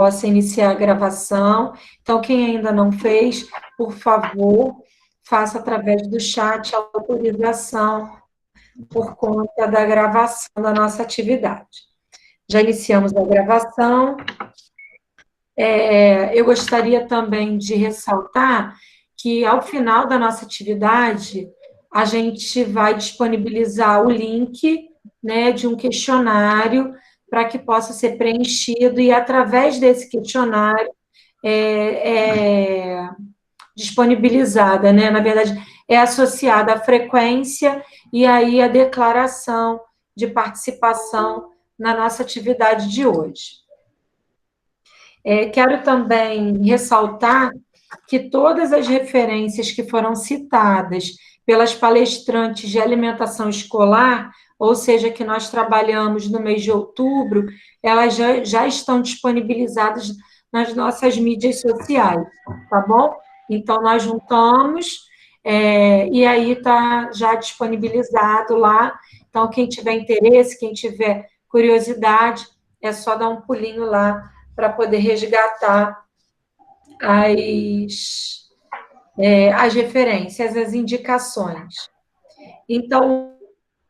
possa iniciar a gravação. Então, quem ainda não fez, por favor, faça através do chat a autorização por conta da gravação da nossa atividade. Já iniciamos a gravação. Eu gostaria também de ressaltar que, ao final da nossa atividade, a gente vai disponibilizar o link, né, de um questionário para que possa ser preenchido e, através desse questionário, disponibilizada, né? Na verdade, é associada a frequência e aí a declaração de participação na nossa atividade de hoje. Quero também ressaltar que todas as referências que foram citadas pelas palestrantes de alimentação escolar, ou seja, que nós trabalhamos no mês de outubro, elas já estão disponibilizadas nas nossas mídias sociais, tá bom? Então, nós juntamos, e aí está já disponibilizado lá. Então, quem tiver interesse, quem tiver curiosidade, é só dar um pulinho lá para poder resgatar as referências, as indicações. Então,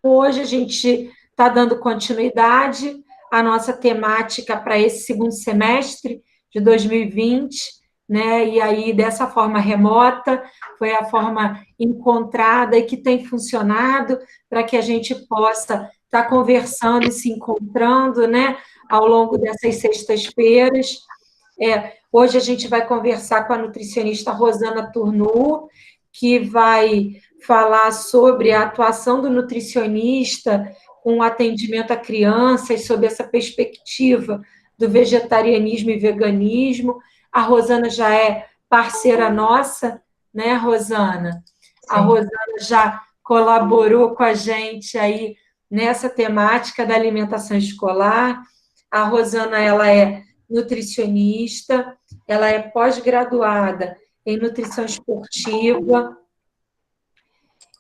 hoje a gente está dando continuidade à nossa temática para esse segundo semestre de 2020, né? E aí, dessa forma remota, foi a forma encontrada e que tem funcionado para que a gente possa estar conversando e se encontrando, né, ao longo dessas sextas-feiras. Hoje a gente vai conversar com a nutricionista Rosana Turnu, que vai falar sobre a atuação do nutricionista com o atendimento a crianças, sob essa perspectiva do vegetarianismo e veganismo. A Rosana já é parceira nossa, né, Rosana? Sim. A Rosana já colaborou com a gente aí nessa temática da alimentação escolar. A Rosana, ela é nutricionista, ela é pós-graduada em nutrição esportiva,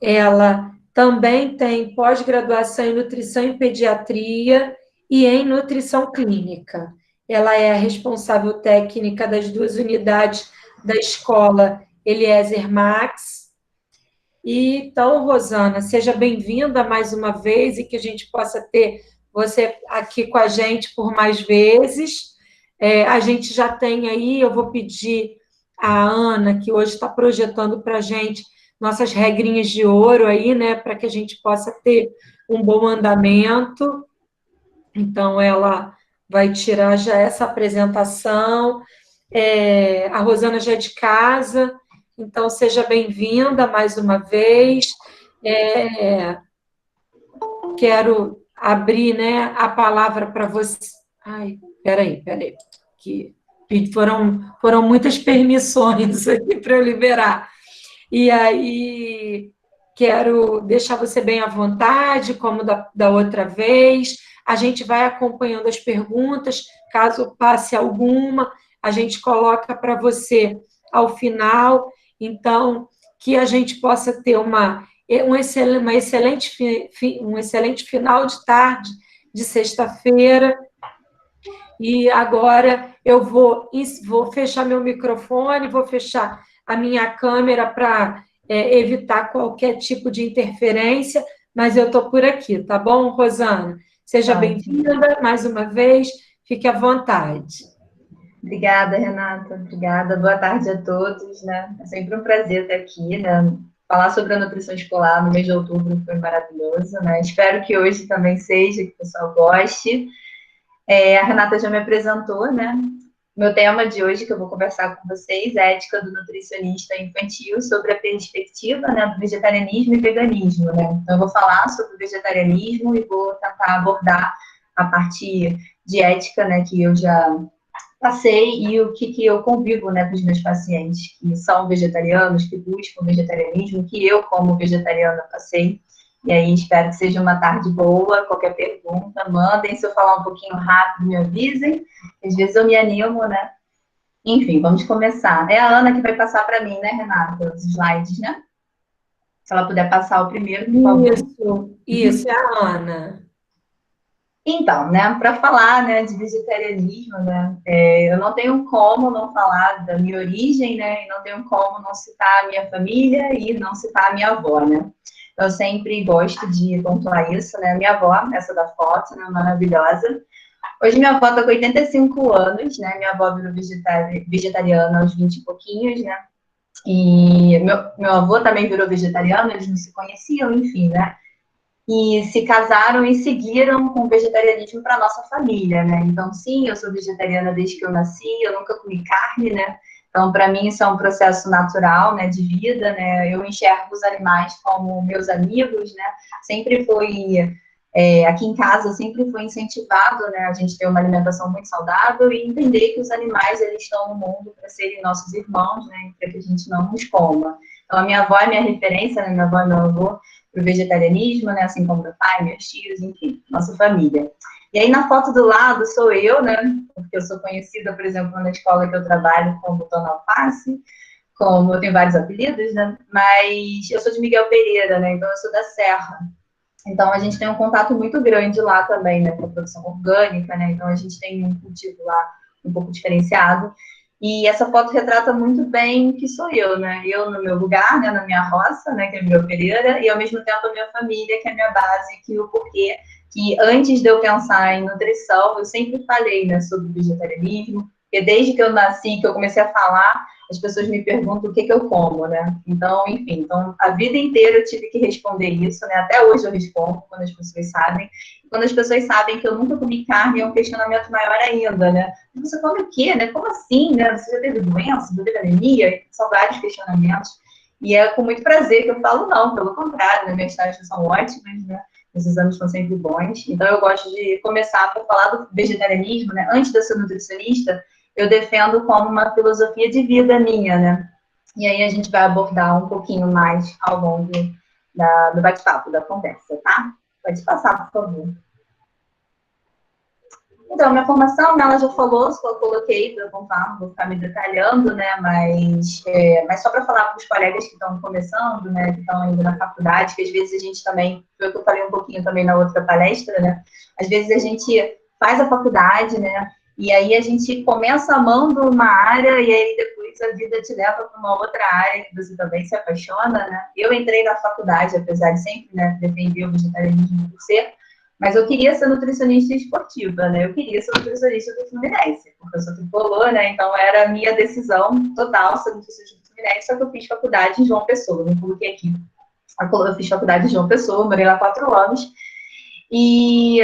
ela também tem pós-graduação em nutrição e pediatria e em nutrição clínica. Ela é a responsável técnica das 2 unidades da escola Eliezer Max. Então, Rosana, seja bem-vinda mais uma vez e que a gente possa ter você aqui com a gente por mais vezes. A gente já tem aí, eu vou pedir à Ana, que hoje está projetando para a gente nossas regrinhas de ouro aí, né, para que a gente possa ter um bom andamento. Então, ela vai tirar já essa apresentação. A Rosana já é de casa, então seja bem-vinda mais uma vez. Quero abrir, né, a palavra para você. Ai, peraí, que foram muitas permissões aqui para eu liberar. E aí, quero deixar você bem à vontade, como da outra vez. A gente vai acompanhando as perguntas, caso passe alguma, a gente coloca para você ao final. Então, que a gente possa ter um excelente final de tarde de sexta-feira. E agora eu vou fechar meu microfone, vou fechar a minha câmera para evitar qualquer tipo de interferência, mas eu estou por aqui, tá bom, Rosana? Seja bem-vinda mais uma vez, fique à vontade. Obrigada, Renata, obrigada. Boa tarde a todos, né? É sempre um prazer estar aqui, né? Falar sobre a nutrição escolar no mês de outubro foi maravilhoso, né? Espero que hoje também seja, que o pessoal goste. A Renata já me apresentou, né? Meu tema de hoje que eu vou conversar com vocês é a ética do nutricionista infantil sobre a perspectiva, né, do vegetarianismo e veganismo, né? Então, eu vou falar sobre o vegetarianismo e vou tentar abordar a parte de ética, né, que eu já passei e o que eu convivo, né, com os meus pacientes que são vegetarianos, que buscam vegetarianismo, que eu, como vegetariana, passei. E aí, espero que seja uma tarde boa. Qualquer pergunta, mandem. Se eu falar um pouquinho rápido, me avisem. Às vezes eu me animo, né? Enfim, vamos começar. É a Ana que vai passar para mim, né, Renata? Os slides, né? Se ela puder passar o primeiro, por favor. Isso, é a Ana. Então, né, para falar, né, de vegetarianismo, né, eu não tenho como não falar da minha origem, né, e não tenho como não citar a minha família e não citar a minha avó, né. Eu sempre gosto de pontuar isso, né, minha avó, essa da foto, né, maravilhosa. Hoje minha avó está com 85 anos, né, minha avó virou vegetariana aos 20 e pouquinhos, né, e meu avô também virou vegetariano, eles não se conheciam, enfim, né, e se casaram e seguiram com o vegetarianismo para nossa família, né? Então, sim, eu sou vegetariana desde que eu nasci, eu nunca comi carne, né? Então, para mim, isso é um processo natural, né, de vida, né? Eu enxergo os animais como meus amigos, né? Sempre foi, aqui em casa, sempre foi incentivado, né, a gente ter uma alimentação muito saudável e entender que os animais, eles estão no mundo para serem nossos irmãos, né? Para que a gente não os coma. Então, a minha avó é minha referência, né? Minha avó e meu avô para o vegetarianismo, né? Assim como meu pai, meus tios, enfim, nossa família. E aí na foto do lado sou eu, né? Porque eu sou conhecida, por exemplo, na escola que eu trabalho como Dona Alface, como eu tenho vários apelidos, né? Mas eu sou de Miguel Pereira, né? Então eu sou da Serra. Então a gente tem um contato muito grande lá também, né? Com a produção orgânica, né? Então a gente tem um cultivo lá um pouco diferenciado. E essa foto retrata muito bem que sou eu, né? Eu no meu lugar, né? Na minha roça, né? Que é Miguel Pereira, e ao mesmo tempo a minha família, que é a minha base, que o porquê que antes de eu pensar em nutrição, eu sempre falei, né, sobre vegetarianismo, porque desde que eu nasci, que eu comecei a falar, as pessoas me perguntam o que eu como, né? Então, enfim, então a vida inteira eu tive que responder isso, né? Até hoje eu respondo quando as pessoas sabem. Quando as pessoas sabem que eu nunca comi carne, é um questionamento maior ainda, né? Você come o quê, né? Como assim, né? Você já teve doença, já teve anemia? São vários questionamentos. E é com muito prazer que eu falo não, pelo contrário, né? Minhas taxas são ótimas, né? Os exames estão sempre bons. Então, eu gosto de começar para falar do vegetarianismo, né? Antes de eu ser nutricionista, eu defendo como uma filosofia de vida minha, né? E aí a gente vai abordar um pouquinho mais ao longo do bate-papo, da conversa, tá? Pode passar, por favor. Então, minha formação, né, ela já falou, só coloquei para contar, não vou ficar me detalhando, né, mas só para falar para os colegas que estão começando, né, que estão indo na faculdade, que às vezes a gente também, foi o que eu falei um pouquinho também na outra palestra, né, às vezes a gente faz a faculdade, né, e aí a gente começa amando uma área e aí depois a vida te leva para uma outra área que você também se apaixona, né. Eu entrei na faculdade, apesar de sempre, né, defender o vegetarianismo por ser, mas eu queria ser nutricionista esportiva, né? Eu queria ser nutricionista do Fluminense, porque eu sou tricolor, né? Então era a minha decisão total ser nutricionista do Fluminense, só que eu fiz faculdade em João Pessoa, não coloquei aqui. Eu fiz faculdade em João Pessoa, morei lá 4 anos, e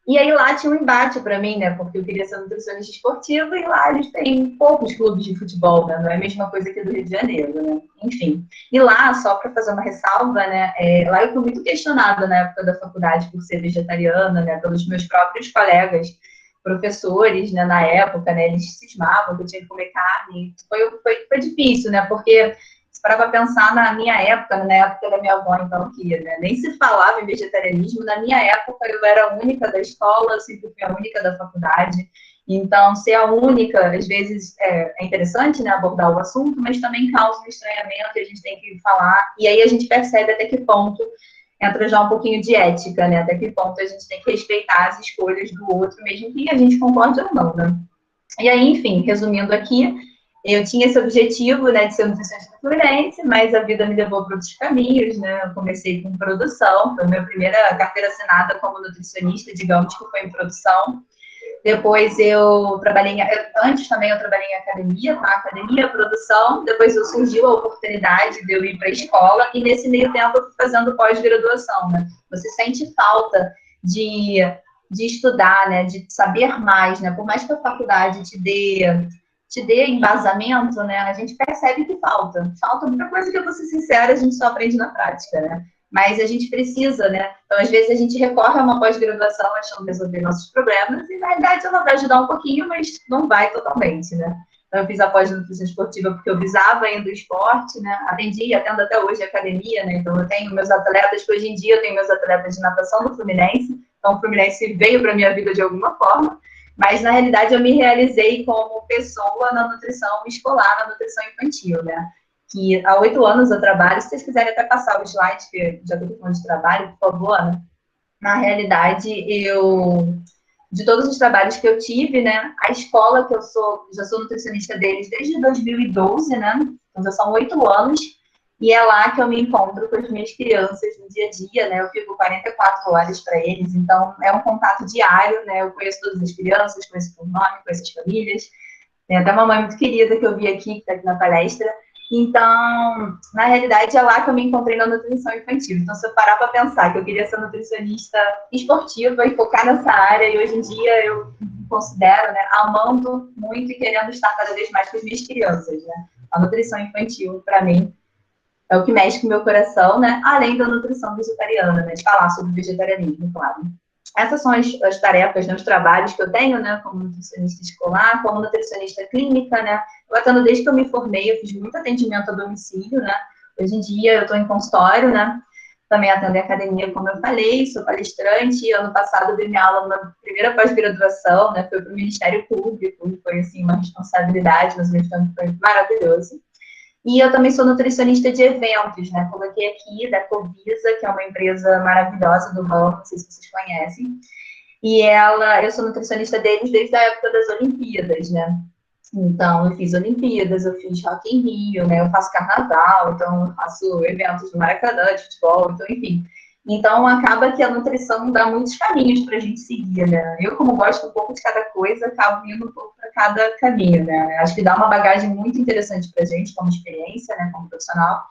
e aí lá tinha um embate para mim, né? Porque eu queria ser nutricionista esportiva e lá eles têm poucos clubes de futebol, né? Não é a mesma coisa que do Rio de Janeiro, né? Enfim. E lá, só para fazer uma ressalva, né? Lá eu fui muito questionada na época da faculdade por ser vegetariana, né? Pelos meus próprios colegas, professores, né? Na época, né? Eles cismavam que eu tinha que comer carne. Foi difícil, né? Porque para pensar na minha época, na época da minha avó, então, que né, nem se falava em vegetarianismo, na minha época eu era a única da escola, eu sempre fui a única da faculdade, então ser a única, às vezes, é interessante, né, abordar o assunto, mas também causa um estranhamento e a gente tem que falar, e aí a gente percebe até que ponto entra já um pouquinho de ética, né, até que ponto a gente tem que respeitar as escolhas do outro, mesmo que a gente concorde ou não, né. E aí, enfim, resumindo aqui, eu tinha esse objetivo, né, de ser nutricionista fluminense, mas a vida me levou para outros caminhos, né? Eu comecei com produção, foi a minha primeira carteira assinada como nutricionista, digamos que foi em produção. Depois eu trabalhei, antes também eu trabalhei em academia, tá? Academia, produção. Depois surgiu a oportunidade de eu ir para a escola e nesse meio tempo eu fui fazendo pós-graduação, né? Você sente falta de, de estudar, né? De saber mais, né? Por mais que a faculdade te dê embasamento, né? A gente percebe que falta. Falta muita coisa que, eu vou ser sincera, a gente só aprende na prática, né? Mas a gente precisa, né? Então, às vezes, a gente recorre a uma pós-graduação achando resolver nossos problemas, e na verdade ela vai ajudar um pouquinho, mas não vai totalmente, né? Então, eu fiz a pós-nutrição esportiva porque eu visava ainda o esporte, né? Atendi e atendo até hoje a academia, né? Então, eu tenho meus atletas, que hoje em dia eu tenho meus atletas de natação do Fluminense, então o Fluminense veio para a minha vida de alguma forma, mas na realidade eu me realizei como pessoa na nutrição escolar, na nutrição infantil, né? Que há 8 anos eu trabalho. Se vocês quiserem até passar o slide, que já estou falando de trabalho, por favor, Ana. Na realidade, de todos os trabalhos que eu tive, né, a escola que já sou nutricionista deles desde 2012, né, então já são 8 anos, e é lá que eu me encontro com as minhas crianças no dia a dia, né, eu fico 44 horas para eles, então é um contato diário, né, eu conheço todas as crianças, conheço por nome, conheço as famílias, tem até uma mãe muito querida que eu vi aqui, que está aqui na palestra. Então, na realidade, é lá que eu me encontrei na nutrição infantil. Então, se eu parar para pensar que eu queria ser nutricionista esportiva e focar nessa área, e hoje em dia eu me considero, né, amando muito e querendo estar cada vez mais com as minhas crianças, né? A nutrição infantil, para mim, é o que mexe com o meu coração, né? Além da nutrição vegetariana, né? De falar sobre vegetarianismo, claro. Essas são as tarefas, né, os trabalhos que eu tenho, né, como nutricionista escolar, como nutricionista clínica, né, eu atendo desde que eu me formei, eu fiz muito atendimento a domicílio, né, hoje em dia eu estou em consultório, né, também atendo em academia, como eu falei, sou palestrante, ano passado eu dei minha aula na primeira pós-graduação, né, foi para o Ministério Público, foi, assim, uma responsabilidade, mas ao mesmo tempo foi maravilhoso. E eu também sou nutricionista de eventos, né? Coloquei aqui da Covisa, que é uma empresa maravilhosa do ramo, não sei se vocês conhecem. E eu sou nutricionista deles desde a época das Olimpíadas, né? Então, eu fiz Olimpíadas, eu fiz Rock in Rio, né? Eu faço carnaval, então eu faço eventos do Maracanã, de futebol, então, enfim. Então, acaba que a nutrição dá muitos caminhos para a gente seguir, né? Eu, como gosto um pouco de cada coisa, acabo indo um pouco para cada caminho, né? Acho que dá uma bagagem muito interessante para a gente, como experiência, né? Como profissional.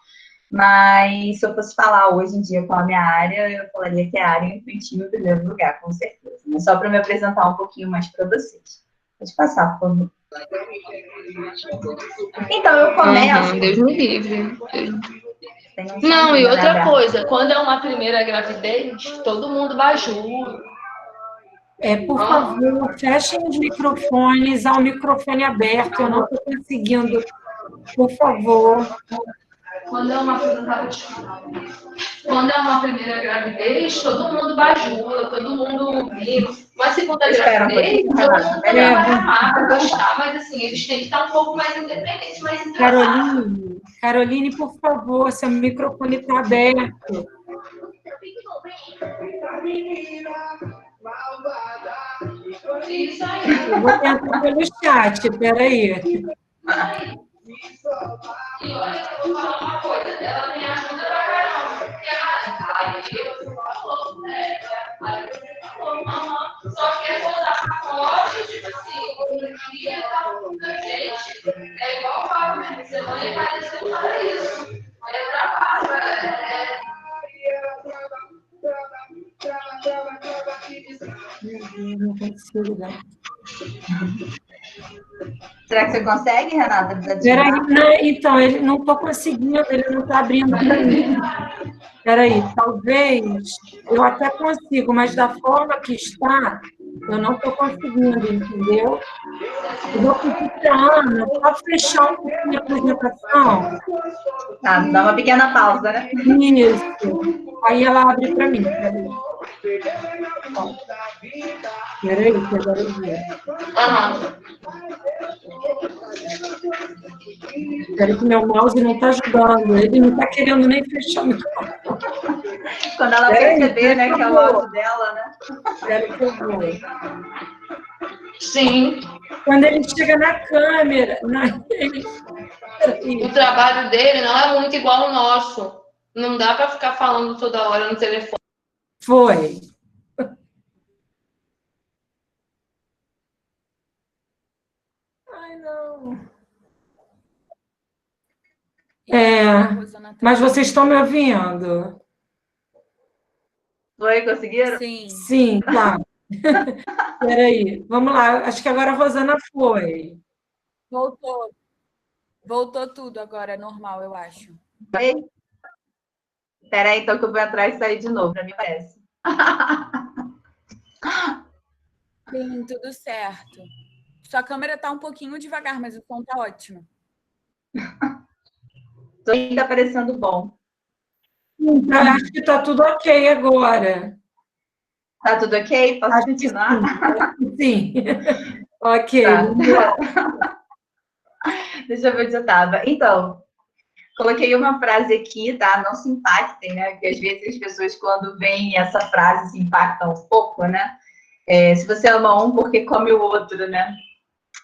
Mas, se eu fosse falar hoje em dia qual a minha área, eu falaria que é a área infantil em primeiro lugar, com certeza. Mas só para me apresentar um pouquinho mais para vocês. Pode passar, por favor. Então, eu começo... Deus me livre. Não, e outra coisa, quando é uma primeira gravidez, todo mundo bajula. Por favor, fechem os microfones, há o microfone aberto, eu não estou conseguindo. Por favor. Quando é uma primeira gravidez, todo mundo bajula, todo mundo vive. Uma segunda gravidez, todo mundo também vai amar, vai gostar, mas assim, eles têm que estar um pouco mais independentes, mais interessados. Caroline, por favor, seu microfone está aberto. Isso aí. Eu vou tentar pelo chat, peraí. E olha, eu vou falar uma coisa, ela me ajuda pra caramba, porque eu falou, né? Só que é usar forte, tipo assim, e ela tá falando da gente, é igual eu falo mesmo, você não ia parecer para isso. É trabalho, Não consigo dar. Será que você consegue, Renata? Então, ele não estou conseguindo, ele não está abrindo para mim. Peraí, talvez eu até consigo, mas da forma que está, eu não estou conseguindo, entendeu? Eu vou pedir para a Ana só fechar um pouquinho a apresentação. Tá, dá uma pequena pausa, né? Isso. Aí ela abre para mim. Peraí, que agora eu vi. Espero que meu mouse não está ajudando. Ele não está querendo nem fechar o microfone. Quando ela perceber, né, que é o áudio dela, né? Espero que eu vou. Sim. Quando ele chega na câmera, o trabalho dele não é muito igual ao nosso. Não dá para ficar falando toda hora no telefone. Foi. Ai, não. Mas vocês estão me ouvindo? Foi, conseguiram? Sim. Sim, claro. Peraí, vamos lá. Acho que agora a Rosana foi. Voltou. Voltou tudo agora, é normal, eu acho. Espera aí, então, que eu vou entrar e sair de novo, para mim parece. Sim, tudo certo. Sua câmera está um pouquinho devagar, mas o som está ótimo. Estou ainda aparecendo bom. Acho que está tudo ok agora. Tá tudo ok? Posso continuar? Sim. Ok. Tá. Deixa eu ver onde eu estava. Então, Coloquei uma frase aqui, tá? Não se impactem, né? Porque às vezes as pessoas, quando veem essa frase, se impactam um pouco, né? Se você ama um, porque come o outro, né?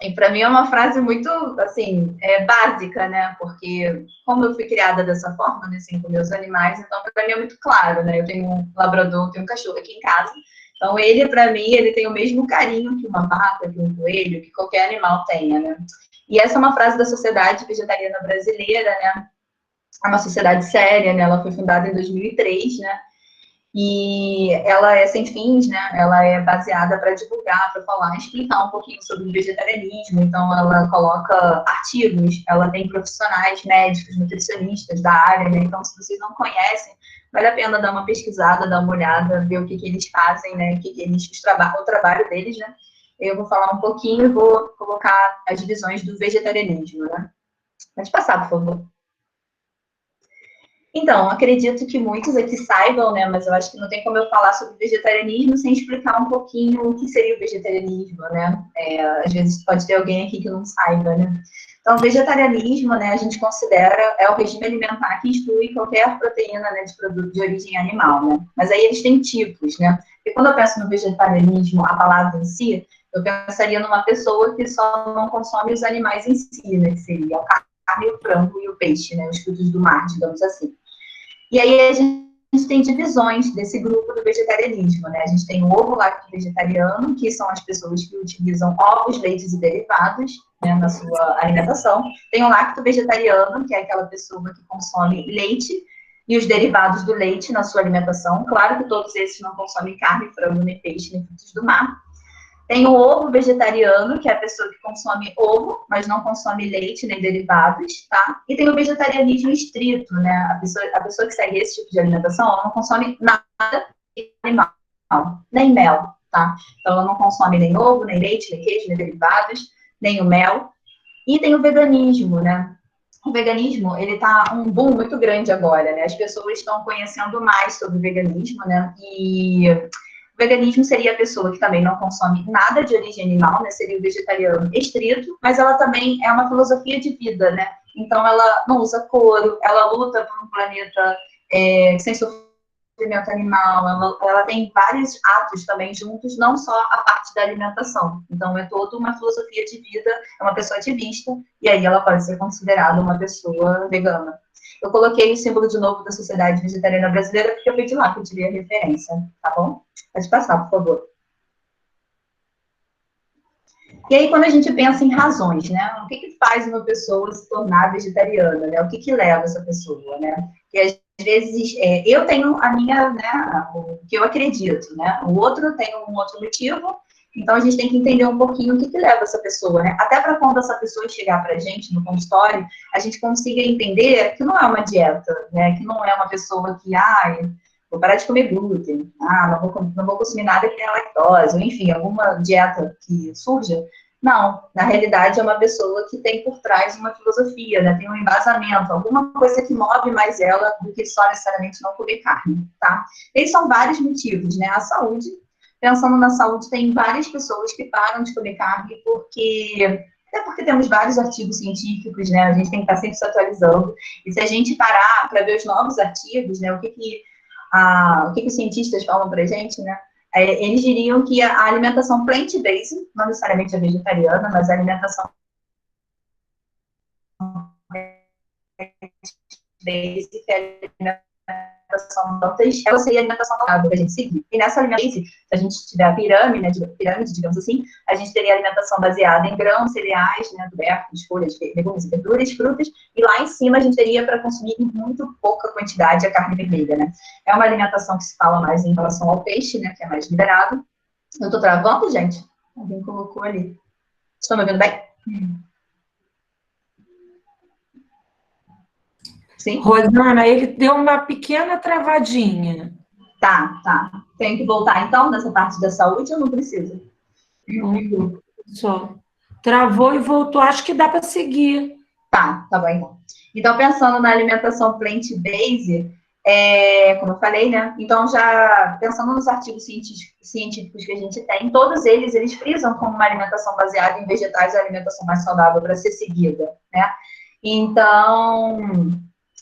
E para mim é uma frase muito, assim, básica, né? Porque como eu fui criada dessa forma, né? Assim, com meus animais, então para mim é muito claro, né? Eu tenho um labrador, tenho um cachorro aqui em casa. Então ele, para mim, ele tem o mesmo carinho que uma vaca, que um coelho, que qualquer animal tenha, né? E essa é uma frase da Sociedade Vegetariana Brasileira, né? É uma sociedade séria, né? Ela foi fundada em 2003, né? E ela é sem fins, né? Ela é baseada para divulgar, para falar, explicar um pouquinho sobre o vegetarianismo. Então, ela coloca artigos, ela tem profissionais, médicos, nutricionistas da área, né? Então, se vocês não conhecem, vale a pena dar uma pesquisada, dar uma olhada, ver o que eles fazem, né? O trabalho deles, né? Eu vou falar um pouquinho e vou colocar as divisões do vegetarianismo, né? Pode passar, por favor. Então, acredito que muitos aqui saibam, né? Mas eu acho que não tem como eu falar sobre vegetarianismo sem explicar um pouquinho o que seria o vegetarianismo, né? Às vezes pode ter alguém aqui que não saiba, né? Então, o vegetarianismo, né, a gente considera, o regime alimentar que exclui qualquer proteína, né, de produto de origem animal, né? Mas aí eles têm tipos, né? E quando eu penso no vegetarianismo, a palavra em si, eu pensaria numa pessoa que só não consome os animais em si, né? Que seria a carne, o frango e o peixe, né? Os frutos do mar, digamos assim. E aí a gente tem divisões desse grupo do vegetarianismo, né? A gente tem o ovo lacto vegetariano, que são as pessoas que utilizam ovos, leites e derivados, né, na sua alimentação. Tem o lacto vegetariano, que é aquela pessoa que consome leite e os derivados do leite na sua alimentação. Claro que todos esses não consomem carne, frango, nem peixe, nem frutos do mar. Tem o ovo vegetariano, que é a pessoa que consome ovo, mas não consome leite nem derivados, tá? E tem o vegetarianismo estrito, né? A pessoa que segue esse tipo de alimentação, ela não consome nada de animal, nem mel, tá? Então, ela não consome nem ovo, nem leite, nem queijo, nem derivados, nem o mel. E tem o veganismo, né? O veganismo, ele tá um boom muito grande agora, né? As pessoas estão conhecendo mais sobre o veganismo, né? E o veganismo seria a pessoa que também não consome nada de origem animal, né? Seria o vegetariano estrito, mas ela também é uma filosofia de vida, né? Então, ela não usa couro, ela luta por um planeta sem sofrimento animal, ela tem vários atos também juntos, não só a parte da alimentação. Então, é toda uma filosofia de vida, é uma pessoa ativista, e aí ela pode ser considerada uma pessoa vegana. Eu coloquei o símbolo de novo da Sociedade Vegetariana Brasileira, porque foi de lá que eu tirei a referência, tá bom? Pode passar, por favor. E aí, quando a gente pensa em razões, né? O que faz uma pessoa se tornar vegetariana, né? O que leva essa pessoa, né? E às vezes, eu tenho a minha, né? O que eu acredito, né? O outro tem um outro motivo. Então, a gente tem que entender um pouquinho o que leva essa pessoa, né? Até para quando essa pessoa chegar para a gente no consultório, a gente consiga entender que não é uma dieta, né? Que não é uma pessoa que, vou parar de comer glúten, não vou consumir nada que tenha lactose, enfim, alguma dieta que surja. Não, na realidade é uma pessoa que tem por trás uma filosofia, né? Tem um embasamento, alguma coisa que move mais ela do que só necessariamente não comer carne, tá? Esses são vários motivos, né? A saúde, pensando na saúde, tem várias pessoas que param de comer carne até porque temos vários artigos científicos, né? A gente tem que estar sempre se atualizando. E se a gente parar para ver os novos artigos, né? O que os cientistas falam para a gente, né? Eles diriam que a alimentação plant-based, não necessariamente a vegetariana, mas a alimentação plant-based, que é a alimentação plantas, ela seria a alimentação saudável que a gente seguir. E nessa alimentação, se a gente tiver a pirâmide, digamos assim, a gente teria alimentação baseada em grãos, cereais, né, tubérculos, folhas, legumes, verduras, frutas, e lá em cima a gente teria para consumir em muito pouca quantidade a carne vermelha, né? É uma alimentação que se fala mais em relação ao peixe, né, que é mais liberado. Eu tô travando, gente? Alguém colocou ali. Estão me ouvindo bem? Sim? Rosana, ele deu uma pequena travadinha. Tá. Tenho que voltar, então, nessa parte da saúde ou não precisa? Só. Travou e voltou. Acho que dá para seguir. Tá bom, então. Então, pensando na alimentação plant-based, como eu falei, né? Então, já pensando nos artigos científicos que a gente tem, todos eles frisam como uma alimentação baseada em vegetais a alimentação mais saudável para ser seguida, né? Então,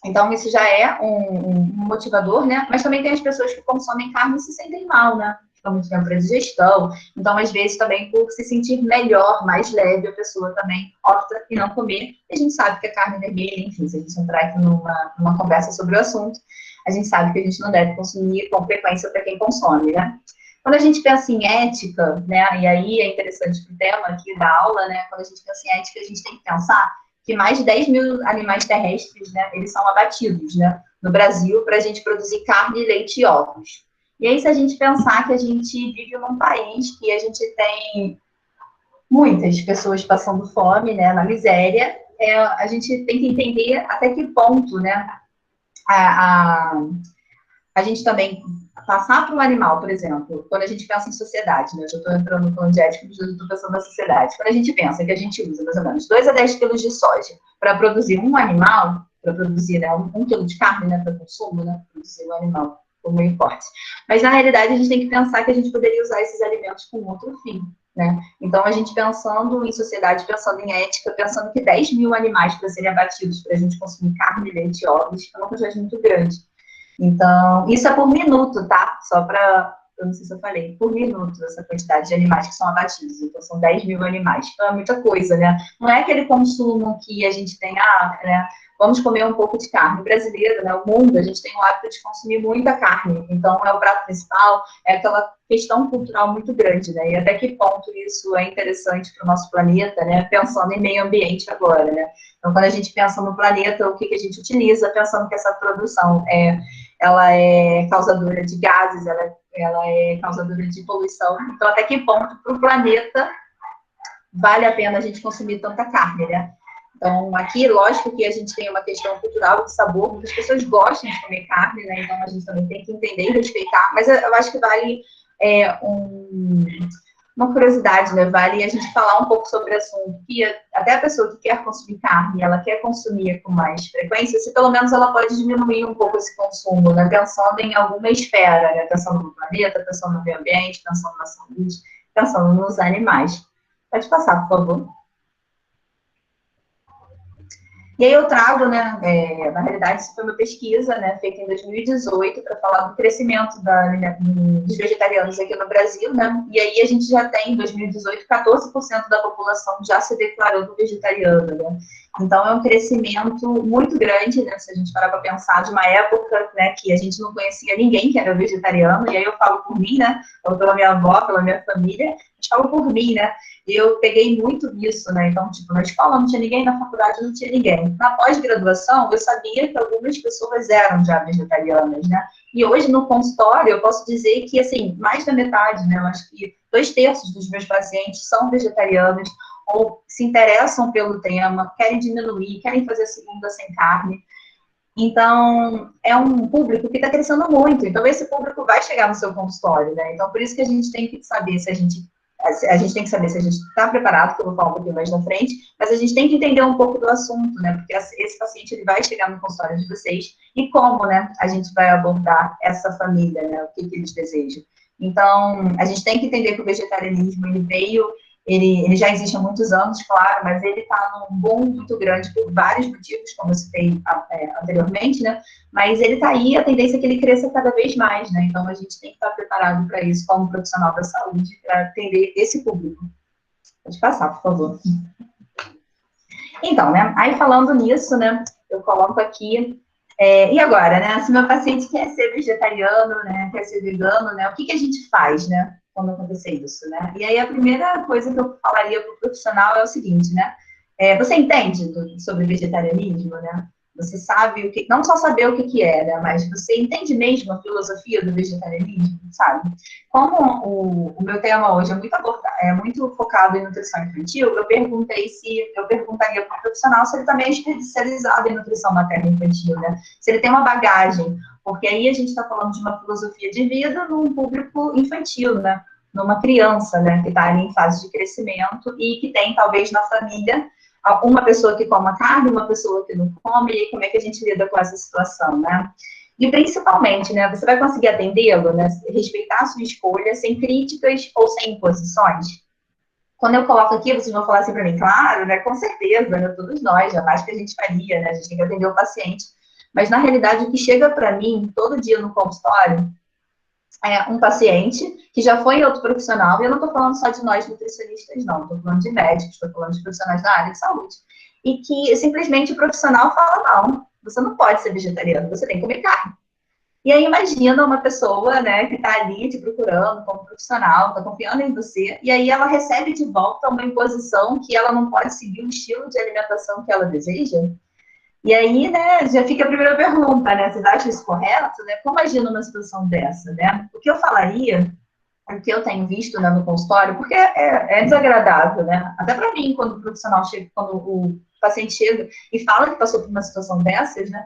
Então, isso já é um motivador, né? Mas também tem as pessoas que consomem carne e se sentem mal, né? Fica muito tempo para digestão. Então, às vezes, também por se sentir melhor, mais leve, a pessoa também opta em não comer. E a gente sabe que a carne vermelha, enfim, se a gente entrar aqui numa conversa sobre o assunto, a gente sabe que a gente não deve consumir com frequência para quem consome, né? Quando a gente pensa em ética, né? E aí é interessante para o tema aqui da aula, né? Quando a gente pensa em ética, a gente tem que pensar que mais de 10 mil animais terrestres, né, eles são abatidos, né, no Brasil, para a gente produzir carne, leite e ovos. E aí, se a gente pensar que a gente vive num país que a gente tem muitas pessoas passando fome, né, na miséria, a gente tem que entender até que ponto, né, a gente também passar para o animal, por exemplo, quando a gente pensa em sociedade, né? Eu já estou entrando no plano de ética, mas eu estou pensando na sociedade. Quando a gente pensa que a gente usa mais ou menos 2 a 10 quilos de soja para produzir um animal, para produzir, né, 1 quilo de carne, né, para consumo, né, produzir um animal por meio corte. Mas, na realidade, a gente tem que pensar que a gente poderia usar esses alimentos com outro fim, né? Então, a gente pensando em sociedade, pensando em ética, pensando que 10 mil animais para serem abatidos para a gente consumir carne, leite e ovos é uma quantidade muito grande. Então, isso é por minuto, tá? Só para, eu não sei se eu falei, por minuto, essa quantidade de animais que são abatidos. Então, são 10 mil animais. Então, é muita coisa, né? Não é aquele consumo que a gente tem, né? Vamos comer um pouco de carne. Brasileiro, né? O mundo, a gente tem o hábito de consumir muita carne. Então, é o prato principal, é aquela questão cultural muito grande, né? E até que ponto isso é interessante para o nosso planeta, né? Pensando em meio ambiente agora, né? Então, quando a gente pensa no planeta, o que a gente utiliza, pensando que essa produção ela é causadora de gases, ela é causadora de poluição. Então, até que ponto para o planeta vale a pena a gente consumir tanta carne, né? Então, aqui, lógico que a gente tem uma questão cultural de sabor, muitas pessoas gostam de comer carne, né? Então, a gente também tem que entender e respeitar. Mas eu acho que vale uma curiosidade, né? Vale a gente falar um pouco sobre o assunto, que até a pessoa que quer consumir carne, ela quer consumir com mais frequência, se pelo menos ela pode diminuir um pouco esse consumo, né? Pensando em alguma esfera, né? Pensando no planeta, pensando no meio ambiente, pensando na saúde, pensando nos animais. Pode passar, por favor. E aí eu trago, né, na realidade, isso foi uma pesquisa, né, feita em 2018 para falar do crescimento dos vegetarianos aqui no Brasil, né, e aí a gente já tem, em 2018, 14% da população já se declarando vegetariana, né. Então, é um crescimento muito grande, né, se a gente parar para pensar, de uma época, né, que a gente não conhecia ninguém que era vegetariano, e aí eu falo por mim, né, ou pela minha avó, pela minha família, eu falo por mim, né, e eu peguei muito nisso, né? Então, tipo, na escola não tinha ninguém, na faculdade não tinha ninguém. Na pós-graduação, eu sabia que algumas pessoas eram já vegetarianas, né? E hoje, no consultório, eu posso dizer que, assim, mais da metade, né? Eu acho que 2/3 dos meus pacientes são vegetarianos ou se interessam pelo tema, querem diminuir, querem fazer a segunda sem carne. Então, é um público que está crescendo muito. Então, esse público vai chegar no seu consultório, né? Então, por isso que a gente tem que saber se a gente tem que saber se a gente está preparado, que eu vou falar um pouquinho mais na frente, mas a gente tem que entender um pouco do assunto, né? Porque esse paciente, ele vai chegar no consultório de vocês e como, né, a gente vai abordar essa família, né? O que eles desejam. Então, a gente tem que entender que o vegetarianismo, ele já existe há muitos anos, claro, mas ele está num boom muito grande por vários motivos, como eu citei anteriormente, né? Mas ele está aí, a tendência é que ele cresça cada vez mais, né? Então, a gente tem que estar preparado para isso, como profissional da saúde, para atender esse público. Pode passar, por favor. Então, né? Aí, falando nisso, né? Eu coloco aqui... e agora, né? Se meu paciente quer ser vegetariano, né? Quer ser vegano, né? O que a gente faz, né? Quando acontecer isso, né? E aí, a primeira coisa que eu falaria para o profissional é o seguinte, né? Você entende sobre vegetarianismo, né? Você sabe o que... Não só saber o que é, né? Mas você entende mesmo a filosofia do vegetarianismo, sabe? Como o meu tema hoje é muito focado em nutrição infantil, eu perguntaria para o profissional se ele também é especializado em nutrição materna e infantil, né? Se ele tem uma bagagem, porque aí a gente está falando de uma filosofia de vida num público infantil, né? Numa criança, né? Que está ali em fase de crescimento e que tem, talvez, na família, uma pessoa que coma carne, uma pessoa que não come, e como é que a gente lida com essa situação, né? E principalmente, né, você vai conseguir atendê-lo, né, respeitar a sua escolha sem críticas ou sem imposições? Quando eu coloco aqui, vocês vão falar assim para mim, claro, né, com certeza, né, todos nós, jamais que a gente faria, né, a gente tem que atender o paciente. Mas, na realidade, o que chega para mim todo dia no consultório é um paciente que já foi em outro profissional, e eu não estou falando só de nós nutricionistas, não, estou falando de médicos, estou falando de profissionais da área de saúde, e que simplesmente o profissional fala, não, você não pode ser vegetariano, você tem que comer carne. E aí imagina uma pessoa, né, que está ali te procurando como profissional, está confiando em você, e aí ela recebe de volta uma imposição que ela não pode seguir o estilo de alimentação que ela deseja. E aí, né, já fica a primeira pergunta, né, vocês acham isso correto? Né? Como agir numa situação dessa, né? O que eu falaria, o que eu tenho visto, né, no consultório, porque é desagradável, né? Até para mim, quando o profissional chega, quando o paciente chega e fala que passou por uma situação dessas, né,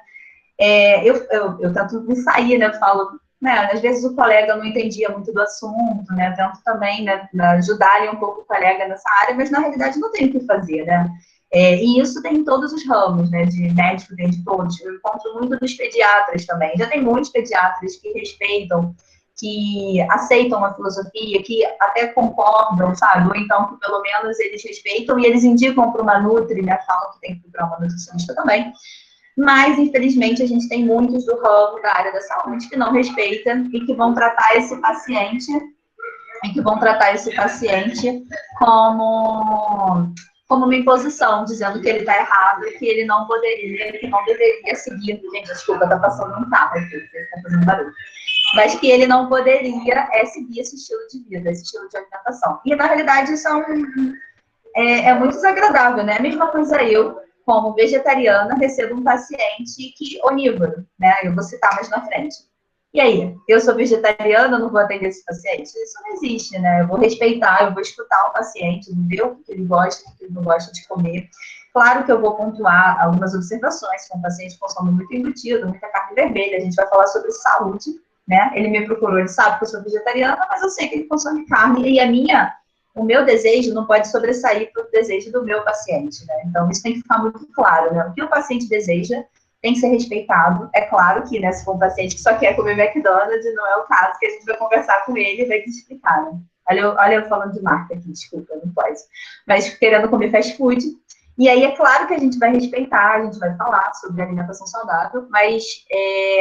eu tento me sair, né? Eu falo, né? Às vezes o colega não entendia muito do assunto, né? Eu tento também, né, ajudar um pouco o colega nessa área, mas na realidade não tem o que fazer, né? E isso tem em todos os ramos, né? De médico, tem de todos. Eu encontro muito dos pediatras também. Já tem muitos pediatras que respeitam, que aceitam a filosofia, que até concordam, sabe? Ou então que pelo menos eles respeitam e eles indicam para uma nutri, né? Falam que tem que procurar uma nutricionista também. Mas, infelizmente, a gente tem muitos do ramo da área da saúde que não respeitam e que vão tratar esse paciente como uma imposição, dizendo que ele está errado, que ele não poderia, que não deveria seguir. Gente, desculpa, tá passando um carro aqui, você está fazendo barulho. Mas que ele não poderia seguir esse estilo de vida, esse estilo de alimentação. E, na realidade, isso é muito desagradável, né? A mesma coisa eu, como vegetariana, recebo um paciente onívoro, né? Eu vou citar mais na frente. E aí, eu sou vegetariana, não vou atender esse paciente? Isso não existe, né? Eu vou respeitar, eu vou escutar o paciente, ver o que ele gosta, o que ele não gosta de comer. Claro que eu vou pontuar algumas observações, se um paciente consome muito embutido, muita carne vermelha, a gente vai falar sobre saúde, né? Ele me procurou, ele sabe que eu sou vegetariana, mas eu sei que ele consome carne, e o meu desejo não pode sobressair para o desejo do meu paciente, né? Então, isso tem que ficar muito claro, né? O que o paciente deseja tem que ser respeitado. É claro que, né, se for um paciente que só quer comer McDonald's, não é o caso que a gente vai conversar com ele e vai te explicar, né? Olha eu falando de marca aqui, desculpa, não pode. Mas querendo comer fast food. E aí, é claro que a gente vai respeitar, a gente vai falar sobre alimentação saudável, mas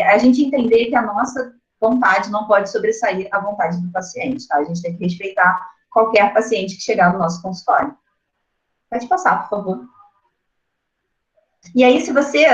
a gente entender que a nossa vontade não pode sobressair a vontade do paciente, tá? A gente tem que respeitar qualquer paciente que chegar no nosso consultório. Pode passar, por favor. E aí, se você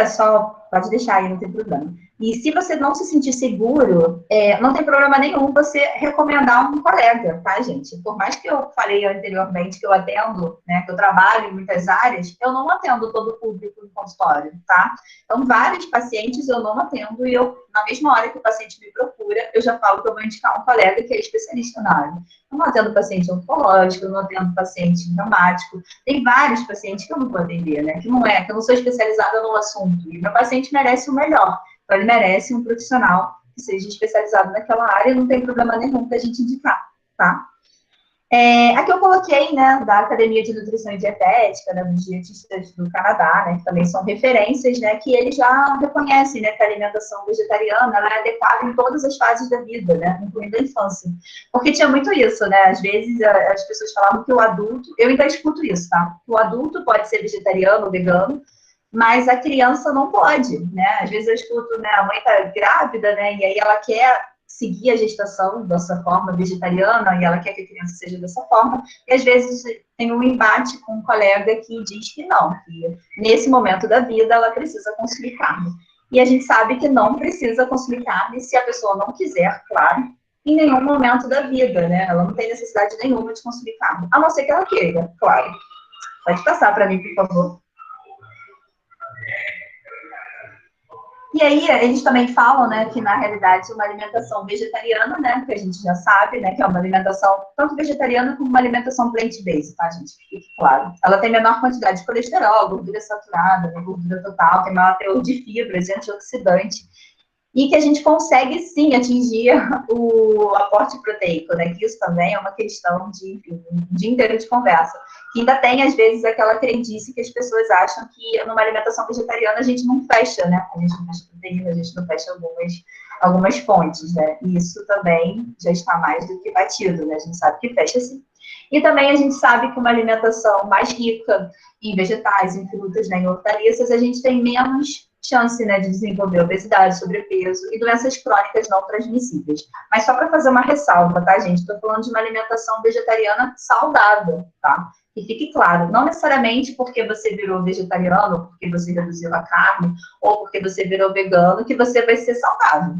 pode deixar aí, não tem problema. E se você não se sentir seguro, não tem problema nenhum você recomendar um colega, tá, gente? Por mais que eu falei anteriormente que eu atendo, né, que eu trabalho em muitas áreas, eu não atendo todo o público no consultório, tá? Então, vários pacientes eu não atendo e na mesma hora que o paciente me procura, eu já falo que eu vou indicar um colega que é especialista na área. Eu não atendo paciente oncológico, eu não atendo paciente reumático. Tem vários pacientes que eu não vou atender, né? Que eu não sou especializada no assunto. E meu paciente merece o melhor. Então, ele merece um profissional que seja especializado naquela área, não tem problema nenhum pra gente indicar, tá? Aqui eu coloquei, né, da Academia de Nutrição e Dietética, né, dos dietistas do Canadá, né, que também são referências, né, que eles já reconhecem, né, que a alimentação vegetariana ela é adequada em todas as fases da vida, né, incluindo a infância. Porque tinha muito isso, né, às vezes as pessoas falavam que o adulto, eu ainda escuto isso, tá, o adulto pode ser vegetariano ou vegano, mas a criança não pode, né, às vezes eu escuto, né, a mãe tá grávida, né, e aí ela quer seguir a gestação dessa forma vegetariana e ela quer que a criança seja dessa forma, e às vezes tem um embate com um colega que diz que não, que nesse momento da vida ela precisa consumir carne. E a gente sabe que não precisa consumir carne se a pessoa não quiser, claro, em nenhum momento da vida, né? Ela não tem necessidade nenhuma de consumir carne, a não ser que ela queira, claro. Pode passar para mim, por favor. E aí, eles também falam, né, que na realidade uma alimentação vegetariana, né, que a gente já sabe, né, que é uma alimentação tanto vegetariana como uma alimentação plant-based, tá, gente? Fique claro. Ela tem menor quantidade de colesterol, gordura saturada, né, gordura total, tem maior teor de fibras, antioxidante, e que a gente consegue, sim, atingir o aporte proteico, né, que isso também é uma questão de, enfim, um dia inteiro de conversa. Que ainda tem, às vezes, aquela crendice que as pessoas acham que numa alimentação vegetariana a gente não fecha, né? A gente não fecha proteína, a gente não fecha algumas fontes, né? E isso também já está mais do que batido, né? A gente sabe que fecha sim. E também a gente sabe que uma alimentação mais rica em vegetais, em frutas, né, em hortaliças, a gente tem menos chance, né, de desenvolver obesidade, sobrepeso e doenças crônicas não transmissíveis. Mas só para fazer uma ressalva, tá, gente? Estou falando de uma alimentação vegetariana saudável, tá? Que fique claro, não necessariamente porque você virou vegetariano, porque você reduziu a carne, ou porque você virou vegano, que você vai ser saudável.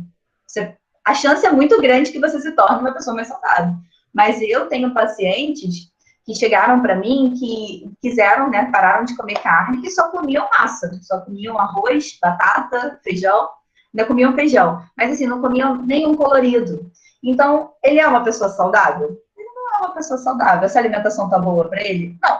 A chance é muito grande que você se torne uma pessoa mais saudável. Mas eu tenho pacientes que chegaram para mim, que quiseram, né, pararam de comer carne e só comiam massa, só comiam arroz, batata, feijão, ainda comiam feijão, mas assim, não comiam nenhum colorido. Então, ele é uma pessoa saudável? Ele não é uma pessoa saudável. Essa alimentação tá boa para ele? Não.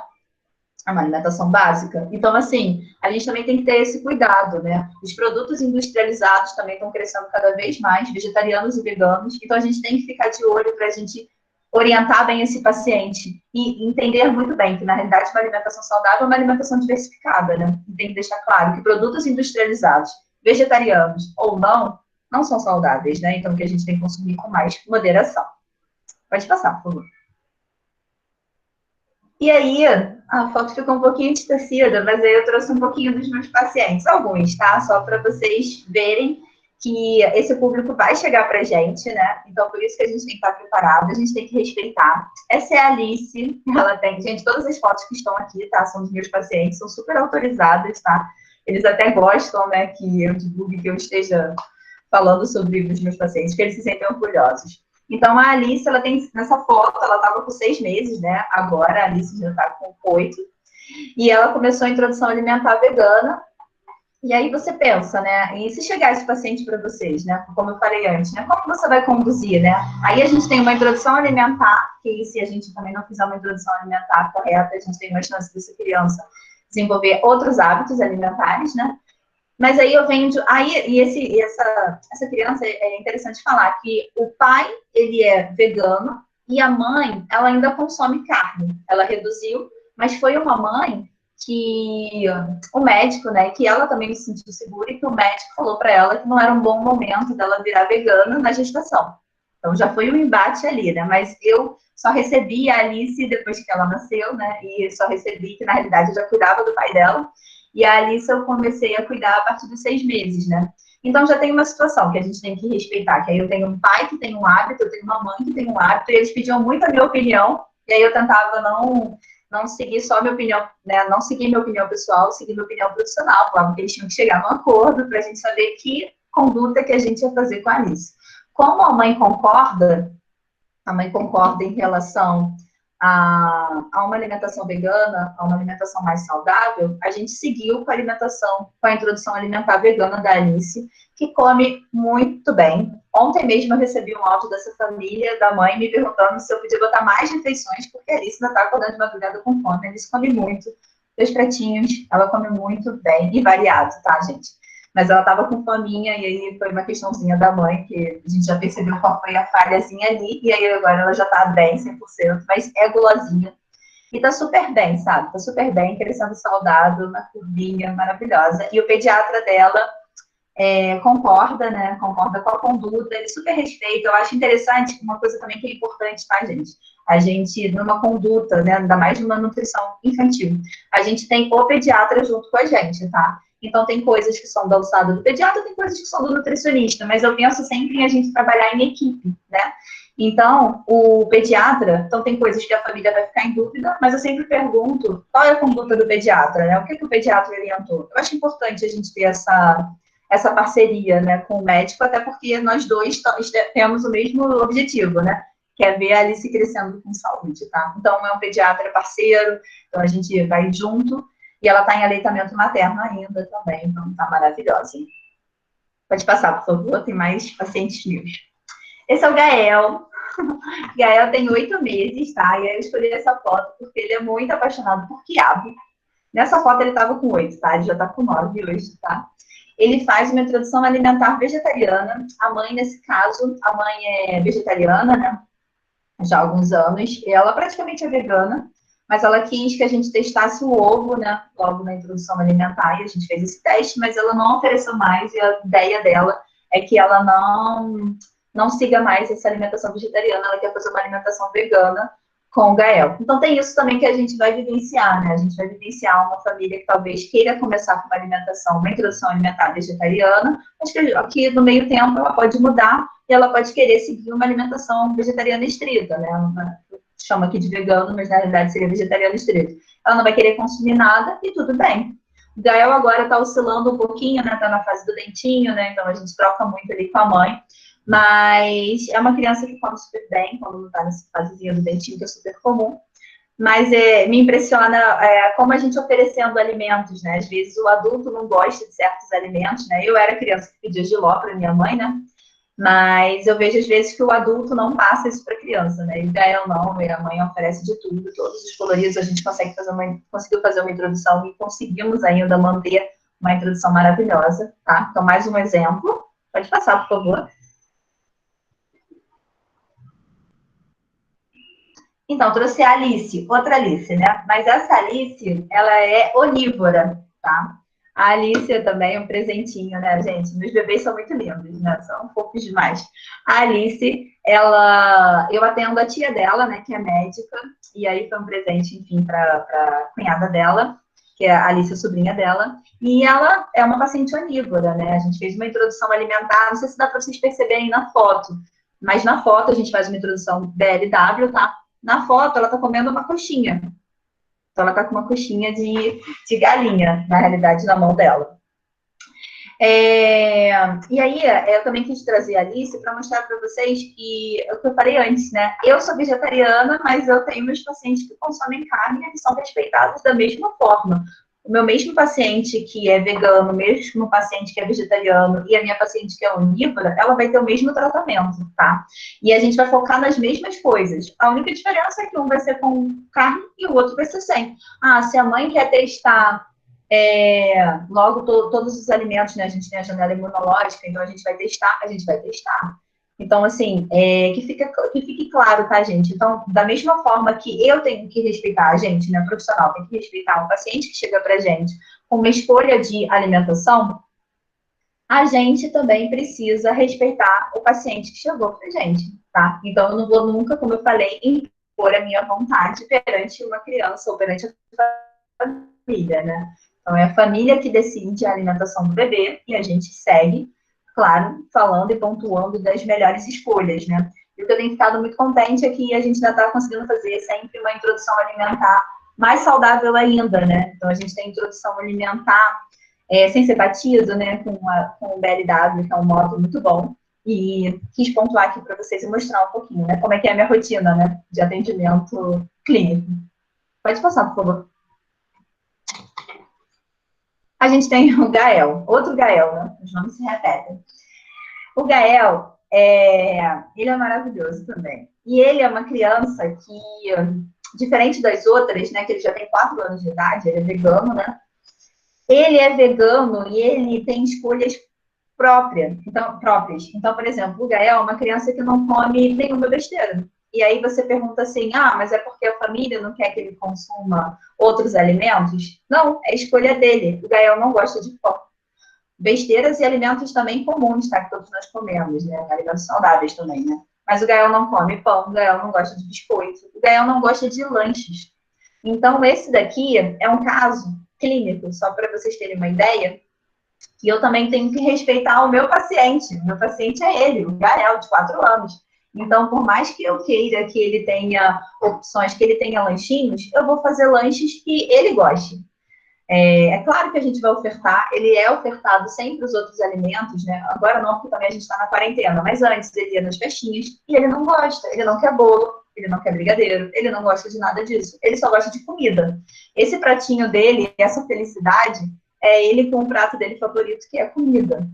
É uma alimentação básica. Então, assim, a gente também tem que ter esse cuidado, né? Os produtos industrializados também estão crescendo cada vez mais, vegetarianos e veganos, então a gente tem que ficar de olho para a gente orientar bem esse paciente e entender muito bem que, na realidade, uma alimentação saudável é uma alimentação diversificada, né? E tem que deixar claro que produtos industrializados, vegetarianos ou não, não são saudáveis, né? Então, que a gente tem que consumir com mais moderação. Pode passar, por favor. E aí, a foto ficou um pouquinho distorcida, mas aí eu trouxe um pouquinho dos meus pacientes, alguns, tá? Só para vocês verem que esse público vai chegar pra gente, né? Então, por isso que a gente tem que estar preparado, a gente tem que respeitar. Essa é a Alice, ela tem... Gente, todas as fotos que estão aqui, tá? São dos meus pacientes, são super autorizadas, tá? Eles até gostam, né, que eu divulgue, que eu esteja falando sobre os meus pacientes, que eles se sentem orgulhosos. Então, a Alice, ela tem, nessa foto, ela estava com 6 meses, né? Agora, a Alice já está com 8. E ela começou a introdução alimentar vegana. E aí você pensa, né? E se chegar esse paciente para vocês, né? Como eu falei antes, né? Como você vai conduzir, né? Aí a gente tem uma introdução alimentar, que se a gente também não fizer uma introdução alimentar correta, a gente tem uma chance dessa criança desenvolver outros hábitos alimentares, né? Mas aí eu venho... essa criança, é interessante falar que o pai, ele é vegano e a mãe, ela ainda consome carne. Ela reduziu, mas foi uma mãe que o médico, né, que ela também se sentiu segura e que o médico falou para ela que não era um bom momento dela virar vegana na gestação. Então já foi um embate ali, né? Mas eu só recebi a Alice depois que ela nasceu, né? E só recebi que na realidade eu já cuidava do pai dela. E a Alice eu comecei a cuidar a partir dos 6 meses, né? Então já tem uma situação que a gente tem que respeitar, que aí eu tenho um pai que tem um hábito, eu tenho uma mãe que tem um hábito, e eles pediam muito a minha opinião, e aí eu tentava não seguir só a minha opinião, né? Não seguir minha opinião pessoal, seguir minha opinião profissional, falava que eles tinham que chegar num acordo para a gente saber que conduta que a gente ia fazer com a Alice. Como a mãe concorda em relação a uma alimentação vegana, a uma alimentação mais saudável, a gente seguiu com a introdução alimentar vegana da Alice, que come muito bem. Ontem mesmo eu recebi um áudio dessa família, da mãe, me perguntando se eu podia botar mais refeições, porque a Alice ainda está acordando de madrugada com fome. A Alice come muito, 2 pratinhos, ela come muito bem e variado, tá, gente? Mas ela estava com fominha, e aí foi uma questãozinha da mãe, que a gente já percebeu qual foi a falhazinha ali, e aí agora ela já tá bem, 100%, mas é gulosinha. E tá super bem, sabe? Tá super bem, crescendo saudável, na curvinha, maravilhosa. E o pediatra dela concorda, né? Concorda com a conduta, ele super respeita. Eu acho interessante, uma coisa também que é importante, tá, gente? A gente, numa conduta, né? Ainda mais numa nutrição infantil, a gente tem o pediatra junto com a gente, tá? Então, tem coisas que são da alçada do pediatra, tem coisas que são do nutricionista, mas eu penso sempre em a gente trabalhar em equipe, né? Então, o pediatra, então tem coisas que a família vai ficar em dúvida, mas eu sempre pergunto qual é a conduta do pediatra, né? O que o pediatra orientou? Eu acho importante a gente ter essa parceria, né, com o médico, até porque nós dois temos o mesmo objetivo, né? Que é ver a Alice crescendo com saúde, tá? Então, é um pediatra parceiro, então a gente vai junto. E ela está em aleitamento materno ainda também, então está maravilhosa. Pode passar, por favor, tem mais pacientes meus. Esse é o Gael. Gael tem 8 meses, tá? E aí eu escolhi essa foto porque ele é muito apaixonado por quiabo. Nessa foto ele estava com 8, tá? Ele já está com 9 hoje, tá? Ele faz uma introdução alimentar vegetariana. A mãe, nesse caso, a mãe é vegetariana, né? Já há alguns anos. E ela praticamente é vegana. Mas ela quis que a gente testasse o ovo, né, logo na introdução alimentar, e a gente fez esse teste, mas ela não ofereceu mais, e a ideia dela é que ela não siga mais essa alimentação vegetariana, ela quer fazer uma alimentação vegana, com o Gael. Então, tem isso também que a gente vai vivenciar, né? A gente vai vivenciar uma família que talvez queira começar com uma alimentação, uma introdução alimentar vegetariana, mas que no meio tempo ela pode mudar e ela pode querer seguir uma alimentação vegetariana estrita, né? Chama aqui de vegano, mas na realidade seria vegetariano estrito. Ela não vai querer consumir nada e tudo bem. O Gael agora está oscilando um pouquinho, né? Está na fase do dentinho, né? Então a gente troca muito ali com a mãe. Mas é uma criança que come super bem, quando não está nessa fasezinha do dentinho, que é super comum. Mas me impressiona como a gente oferecendo alimentos, né? Às vezes o adulto não gosta de certos alimentos, né? Eu era criança que pedia jiló para minha mãe, né? Mas eu vejo às vezes que o adulto não passa isso para a criança, né? E o Gael não, e a mãe oferece de tudo, todos os coloridos, a gente conseguiu fazer uma introdução e conseguimos ainda manter uma introdução maravilhosa, tá? Então, mais um exemplo. Pode passar, por favor. Então, trouxe a Alice, outra Alice, né? Mas essa Alice, ela é onívora, tá? A Alice também é um presentinho, né, gente? Meus bebês são muito lindos, né? São fofos demais. A Alice, eu atendo a tia dela, né, que é médica, e aí foi um presente, enfim, para a cunhada dela, que é a Alice, a sobrinha dela, e ela é uma paciente onívora, né? A gente fez uma introdução alimentar, não sei se dá para vocês perceberem na foto, mas na foto a gente faz uma introdução BLW, tá? Na foto, ela está comendo uma coxinha. Então, ela está com uma coxinha de galinha, na realidade, na mão dela. E aí, eu também quis trazer a Alice para mostrar para vocês que, o que eu falei antes, né? Eu sou vegetariana, mas eu tenho meus pacientes que consomem carne e eles são respeitados da mesma forma. O meu mesmo paciente que é vegano, o mesmo paciente que é vegetariano e a minha paciente que é onívora, ela vai ter o mesmo tratamento, tá? E a gente vai focar nas mesmas coisas. A única diferença é que um vai ser com carne e o outro vai ser sem. Se a mãe quer testar logo todos os alimentos, né? A gente tem a janela imunológica, então a gente vai testar. Então, assim, que fique claro, tá, gente? Então, da mesma forma que eu tenho que respeitar a gente, né, profissional, tem que respeitar o paciente que chega pra gente com uma escolha de alimentação, a gente também precisa respeitar o paciente que chegou pra gente, tá? Então, eu não vou nunca, como eu falei, impor a minha vontade perante uma criança ou perante a família, né? Então, é a família que decide a alimentação do bebê e a gente segue, claro, falando e pontuando das melhores escolhas, né? E o que eu tenho ficado muito contente é que a gente ainda está conseguindo fazer sempre uma introdução alimentar mais saudável ainda, né? Então, a gente tem introdução alimentar sem ser batido, né? Com o BLW, que é um modo muito bom. E quis pontuar aqui para vocês e mostrar um pouquinho, né? Como é que é a minha rotina, né? De atendimento clínico. Pode passar, por favor. A gente tem o Gael, outro Gael, né? Os nomes se repetem. O Gael, ele é maravilhoso também. E ele é uma criança que, diferente das outras, né? Que ele já tem 4 anos de idade, ele é vegano, né? Ele é vegano e ele tem escolhas próprias. Então, por exemplo, o Gael é uma criança que não come nenhuma besteira. E aí você pergunta assim, mas é porque a família não quer que ele consuma outros alimentos? Não, é escolha dele. O Gael não gosta de pão. Besteiras e alimentos também comuns, tá? Que todos nós comemos, né? Alimentos saudáveis também, né? Mas o Gael não come pão, o Gael não gosta de biscoito, o Gael não gosta de lanches. Então, esse daqui é um caso clínico, só para vocês terem uma ideia, que eu também tenho que respeitar o meu paciente. O meu paciente é ele, o Gael, de 4 anos. Então, por mais que eu queira que ele tenha opções, que ele tenha lanchinhos, eu vou fazer lanches que ele goste. É claro que a gente vai ofertar, ele é ofertado sempre os outros alimentos, né? Agora não, porque também a gente está na quarentena, mas antes ele ia nas festinhas e ele não gosta, ele não quer bolo, ele não quer brigadeiro, ele não gosta de nada disso, ele só gosta de comida. Esse pratinho dele, essa felicidade, é ele com o prato dele favorito, que é comida.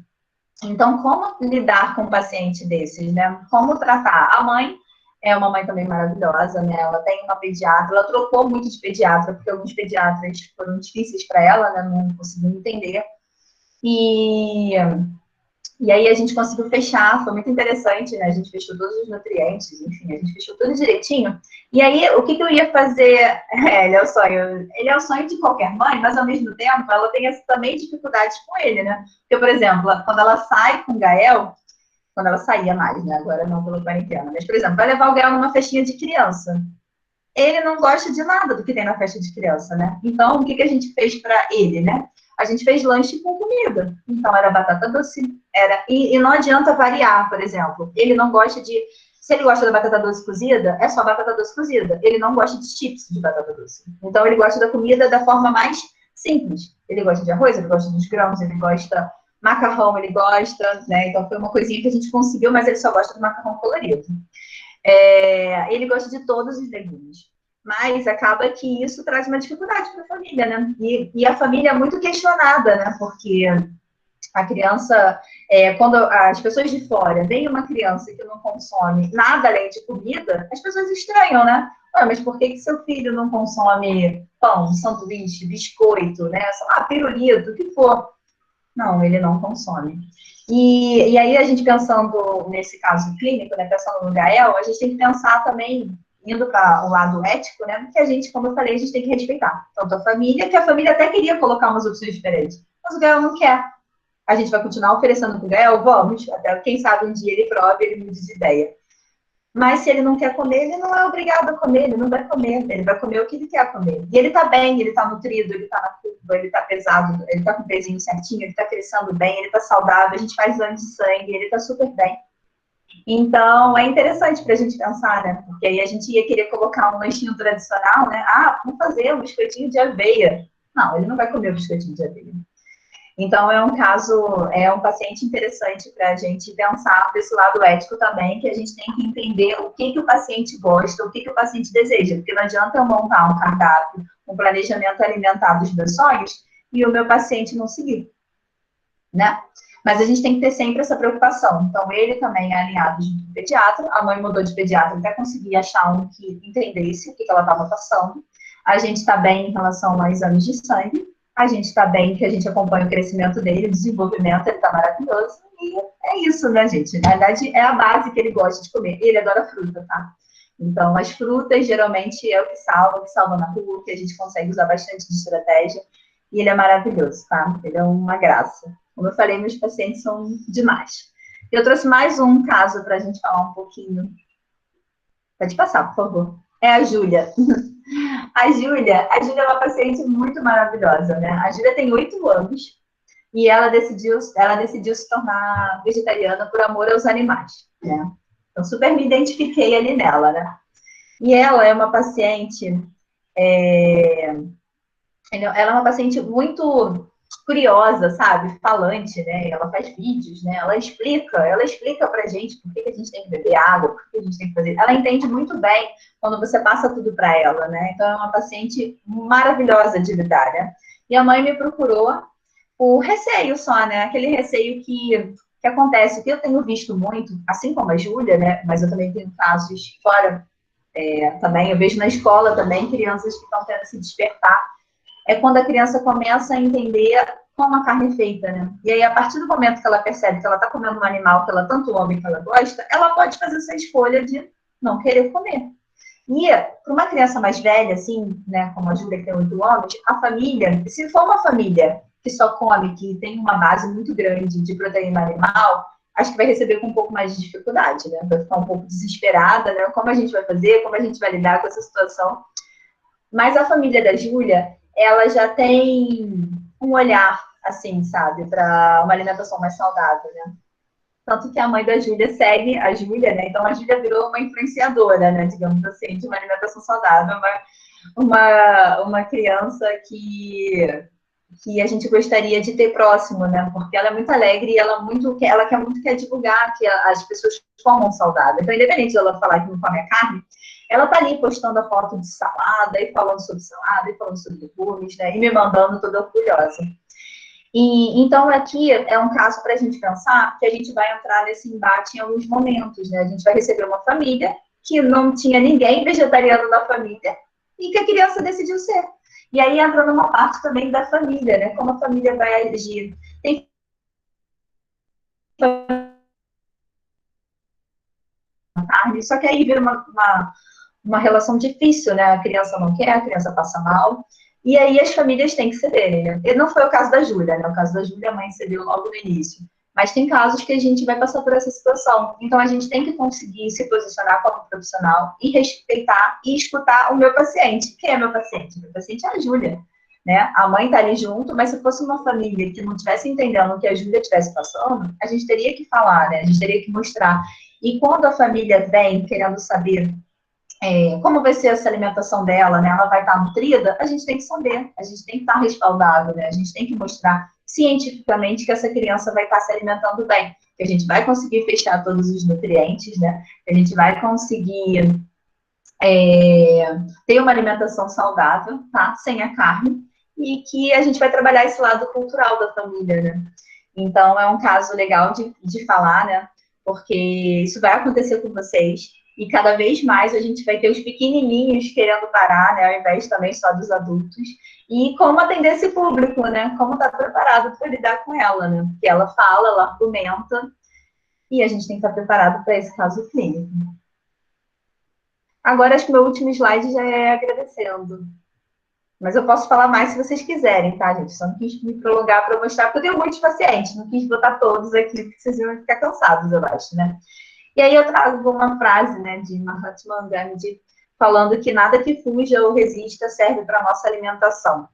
Então, como lidar com um paciente desses, né? Como tratar? A mãe é uma mãe também maravilhosa, né? Ela tem uma pediatra, ela trocou muito de pediatra, porque alguns pediatras foram difíceis para ela, né? Não conseguiu entender. E aí a gente conseguiu fechar, foi muito interessante, né? A gente fechou todos os nutrientes, enfim, a gente fechou tudo direitinho. E aí, o que eu ia fazer? Ele é o sonho de qualquer mãe, mas ao mesmo tempo ela tem também dificuldades com ele, né? Porque, por exemplo, quando ela sai com o Gael, quando ela saía mais, né? Agora não pela quarentena, mas, por exemplo, vai levar o Gael numa festinha de criança. ele não gosta de nada do que tem na festa de criança, né? Então, o que a gente fez para ele, né? A gente fez lanche com comida. Então, era batata doce. E não adianta variar, por exemplo. Ele não gosta de... Se ele gosta da batata doce cozida, é só batata doce cozida. Ele não gosta de chips de batata doce. Então, ele gosta da comida da forma mais simples. Ele gosta de arroz, ele gosta dos grãos, ele gosta macarrão, ele gosta, né? Então, foi uma coisinha que a gente conseguiu, mas ele só gosta do macarrão colorido. Ele gosta de todos os legumes. Mas acaba que isso traz uma dificuldade para a família, né? E a família é muito questionada, né? Porque a criança, quando as pessoas de fora veem uma criança que não consome nada além de comida, as pessoas estranham, né? Mas por que seu filho não consome pão, sanduíche, biscoito, né? Pirulito, o que for? Não, ele não consome. E aí, a gente pensando nesse caso clínico, né, pensando no Gael, a gente tem que pensar também, indo para o lado ético, né, que a gente, como eu falei, a gente tem que respeitar tanto a família, que a família até queria colocar umas opções diferentes, mas o Gael não quer. A gente vai continuar oferecendo para o Gael? Vamos, até quem sabe um dia ele prove, ele mude de ideia. Mas se ele não quer comer, ele não é obrigado a comer, ele não vai comer, ele vai comer o que ele quer comer. E ele tá bem, ele tá nutrido, ele tá na curva, ele tá pesado, ele tá com o pezinho certinho, ele tá crescendo bem, ele tá saudável, a gente faz exame de sangue, ele tá super bem. Então, é interessante pra gente pensar, né? Porque aí a gente ia querer colocar um lanchinho tradicional, né? Vamos fazer um biscoitinho de aveia. Não, ele não vai comer o biscoitinho de aveia. Então, é um paciente interessante para a gente pensar desse lado ético também, que a gente tem que entender o que o paciente gosta, o que o paciente deseja, porque não adianta eu montar um cardápio, um planejamento alimentar dos meus sonhos e o meu paciente não seguir, né? Mas a gente tem que ter sempre essa preocupação. Então, ele também é alinhado de pediatra, a mãe mudou de pediatra até conseguir achar um que entendesse o que ela estava passando. A gente está bem em relação a exames de sangue, a gente está bem, que a gente acompanha o crescimento dele, o desenvolvimento, ele está maravilhoso. E é isso, né, gente? Na verdade, é a base que ele gosta de comer. Ele adora fruta, tá? Então, as frutas, geralmente, é o que salva na rua, que a gente consegue usar bastante de estratégia. E ele é maravilhoso, tá? Ele é uma graça. Como eu falei, meus pacientes são demais. Eu trouxe mais um caso para a gente falar um pouquinho. Pode passar, por favor. É a Júlia. A Júlia é uma paciente muito maravilhosa, né? A Júlia tem 8 anos e ela decidiu se tornar vegetariana por amor aos animais, né? Então, super me identifiquei ali nela, né? E ela é uma paciente... Ela é uma paciente muito curiosa, sabe? Falante, né? Ela faz vídeos, né? Ela explica pra gente por que a gente tem que beber água, por que a gente tem que fazer... Ela entende muito bem quando você passa tudo para ela, né? Então, é uma paciente maravilhosa de lidar, né? E a mãe me procurou por receio só, né? Aquele receio que acontece, que eu tenho visto muito, assim como a Júlia, né? Mas eu também tenho casos fora também, eu vejo na escola também crianças que estão tendo esse despertar. É quando a criança começa a entender como a carne é feita, né? E aí, a partir do momento que ela percebe que ela está comendo um animal que ela tanto ama e que ela gosta, ela pode fazer essa escolha de não querer comer. E, para uma criança mais velha, assim, né, como a Júlia, que tem 8 anos, a família, se for uma família que só come, que tem uma base muito grande de proteína animal, acho que vai receber com um pouco mais de dificuldade, né? Vai ficar um pouco desesperada, né? Como a gente vai fazer, como a gente vai lidar com essa situação. Mas a família da Júlia, ela já tem um olhar, assim, sabe, para uma alimentação mais saudável, né? Tanto que a mãe da Júlia segue a Júlia, né? Então, a Júlia virou uma influenciadora, né? Digamos assim, de uma alimentação saudável. Uma criança que a gente gostaria de ter próximo, né? Porque ela é muito alegre e ela quer muito divulgar que as pessoas comam saudável. Então, independente de ela falar que não come a carne, ela tá ali postando a foto de salada, e falando sobre salada, e falando sobre legumes, né? E me mandando toda orgulhosa. E, então, aqui é um caso para a gente pensar que a gente vai entrar nesse embate em alguns momentos, né? A gente vai receber uma família que não tinha ninguém vegetariano na família e que a criança decidiu ser. E aí entra numa parte também da família, né? Como a família vai agir. Tem carne, só que aí vira uma relação difícil, né? A criança não quer, a criança passa mal. E aí as famílias têm que cederem, né? E não foi o caso da Júlia, né? O caso da Júlia, a mãe cedeu logo no início. Mas tem casos que a gente vai passar por essa situação. Então, a gente tem que conseguir se posicionar como profissional e respeitar e escutar o meu paciente. Quem é meu paciente? Meu paciente é a Júlia, né? A mãe está ali junto, mas se fosse uma família que não estivesse entendendo o que a Júlia estivesse passando, a gente teria que falar, né? A gente teria que mostrar. E quando a família vem querendo saber como vai ser essa alimentação dela, né? Ela vai estar nutrida? A gente tem que saber, a gente tem que estar respaldado, né? A gente tem que mostrar cientificamente que essa criança vai estar se alimentando bem, que a gente vai conseguir fechar todos os nutrientes, né? Que a gente vai conseguir ter uma alimentação saudável, tá? Sem a carne, e que a gente vai trabalhar esse lado cultural da família, né? Então, é um caso legal de falar, né? Porque isso vai acontecer com vocês. E cada vez mais a gente vai ter os pequenininhos querendo parar, né? Ao invés também só dos adultos. E como atender esse público, né? Como estar preparado para lidar com ela, né? Porque ela fala, ela argumenta. E a gente tem que estar preparado para esse caso clínico. Agora, acho que meu último slide já é agradecendo. Mas eu posso falar mais se vocês quiserem, tá, gente? Só não quis me prolongar para mostrar, porque eu tenho muitos pacientes. Não quis botar todos aqui, porque vocês iam ficar cansados, eu acho, né? E aí eu trago uma frase, né, de Mahatma Gandhi, falando que nada que fuja ou resista serve para a nossa alimentação.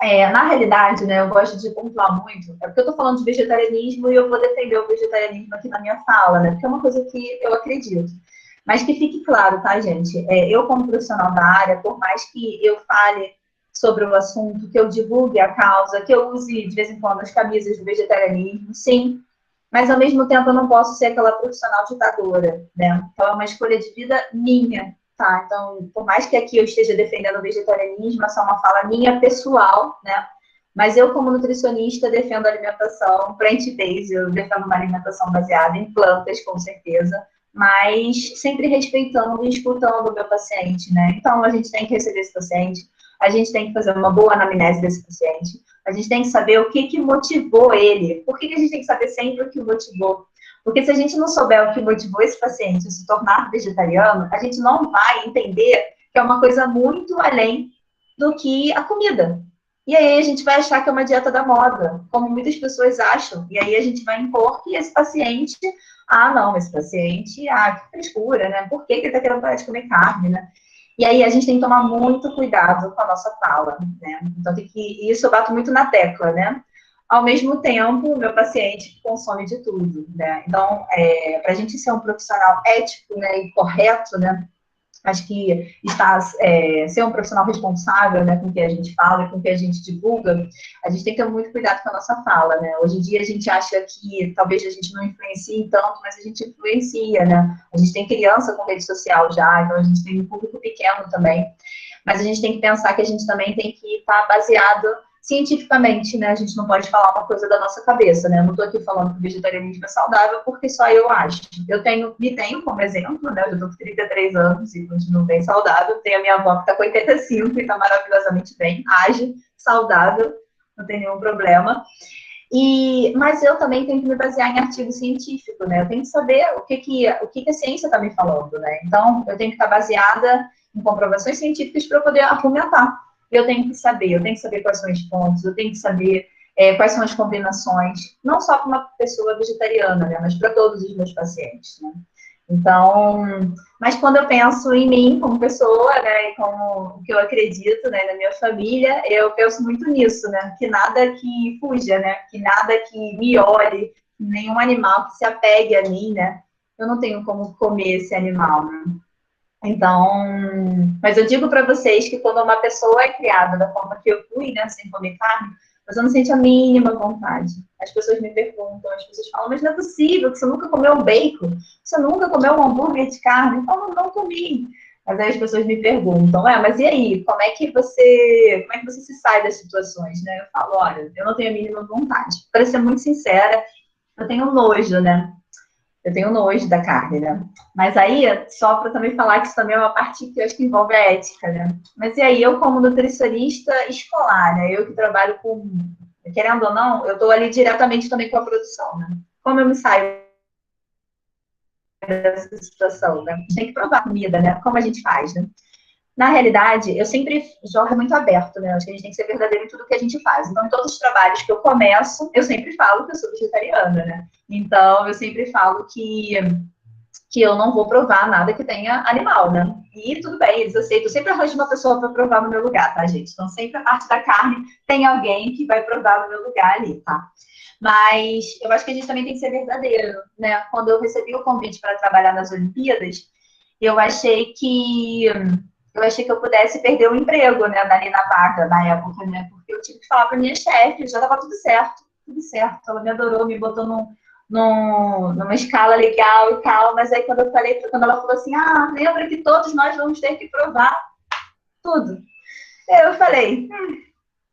Na realidade, né, eu gosto de pontuar muito, é porque eu estou falando de vegetarianismo e eu vou defender o vegetarianismo aqui na minha fala, né, porque é uma coisa que eu acredito. Mas que fique claro, tá, gente? Eu, como profissional da área, por mais que eu fale sobre o assunto, que eu divulgue a causa, que eu use, de vez em quando, as camisas do vegetarianismo, sim, mas, ao mesmo tempo, eu não posso ser aquela profissional ditadora, né? Então, é uma escolha de vida minha, tá? Então, por mais que aqui eu esteja defendendo o vegetarianismo, essa é uma fala minha pessoal, né? Mas eu, como nutricionista, defendo a alimentação plant-based, eu defendo uma alimentação baseada em plantas, com certeza, mas sempre respeitando e escutando o meu paciente, né? Então, a gente tem que receber esse paciente, a gente tem que fazer uma boa anamnese desse paciente, a gente tem que saber o que motivou ele. Por que a gente tem que saber sempre o que motivou? Porque se a gente não souber o que motivou esse paciente a se tornar vegetariano, a gente não vai entender que é uma coisa muito além do que a comida. E aí a gente vai achar que é uma dieta da moda, como muitas pessoas acham. E aí a gente vai impor que esse paciente, não, esse paciente, que frescura, né? Por que ele está querendo parar de comer carne, né? E aí a gente tem que tomar muito cuidado com a nossa fala, né? Então, isso eu bato muito na tecla, né? Ao mesmo tempo, o meu paciente consome de tudo, né? Então, para a gente ser um profissional ético, né, e correto, né? Acho que ser um profissional responsável, né, com o que a gente fala e com o que a gente divulga, a gente tem que ter muito cuidado com a nossa fala, né? Hoje em dia a gente acha que talvez a gente não influencie tanto, mas a gente influencia, né? A gente tem criança com rede social já, então a gente tem um público pequeno também. Mas a gente tem que pensar que a gente também tem que estar baseado cientificamente, né? A gente não pode falar uma coisa da nossa cabeça, né? Eu não estou aqui falando que o vegetarianismo é saudável porque só eu acho. Me tenho como exemplo, né? Eu estou com 33 anos e continuo bem saudável. Tenho a minha avó que está com 85 e está maravilhosamente bem, age, saudável, não tem nenhum problema. Mas eu também tenho que me basear em artigo científico, né? Eu tenho que saber o que a ciência está me falando, né? Então, eu tenho que estar baseada em comprovações científicas para poder argumentar. Eu tenho que saber quais são os pontos, eu tenho que saber quais são as combinações, não só para uma pessoa vegetariana, né? Mas para todos os meus pacientes, né? Então, mas quando eu penso em mim como pessoa, né, e como o que eu acredito, né, na minha família, eu penso muito nisso, né, que nada que fuja, né, que nada que me olhe, nenhum animal que se apegue a mim, né, eu não tenho como comer esse animal, né. Então, mas eu digo para vocês que quando uma pessoa é criada da forma que eu fui, né, sem comer carne, você não sente a mínima vontade. As pessoas me perguntam, as pessoas falam, mas não é possível que você nunca comeu um bacon, você nunca comeu um hambúrguer de carne. Eu falo, não comi. Mas aí as pessoas me perguntam, mas e aí, como é que você se sai das situações, né? Eu falo, olha, eu não tenho a mínima vontade. Para ser muito sincera, eu tenho nojo, né? Eu tenho nojo da carne, né? Mas aí, só para também falar que isso também é uma parte que eu acho que envolve a ética, né? Mas e aí, eu como nutricionista escolar, né? Eu que trabalho com, querendo ou não, eu estou ali diretamente também com a produção, né? Como eu me saio dessa situação, né? A gente tem que provar comida, né? Como a gente faz, né? Na realidade, eu sempre jogo muito aberto, né? Acho que a gente tem que ser verdadeiro em tudo que a gente faz. Então, em todos os trabalhos que eu começo, eu sempre falo que eu sou vegetariana, né? Então, eu sempre falo que eu não vou provar nada que tenha animal, né? E tudo bem, eles aceitam. Eu sempre arranjo uma pessoa para provar no meu lugar, tá, gente? Então, sempre a parte da carne tem alguém que vai provar no meu lugar ali, tá? Mas eu acho que a gente também tem que ser verdadeiro, né? Quando eu recebi o convite para trabalhar nas Olimpíadas, eu achei que eu pudesse perder o emprego, né, dali na vaga, na época, né? Porque eu tive que falar para minha chefe, já estava tudo certo, tudo certo. Ela me adorou, me botou numa escala legal e tal, mas aí quando ela falou assim, lembra que todos nós vamos ter que provar tudo. Eu falei,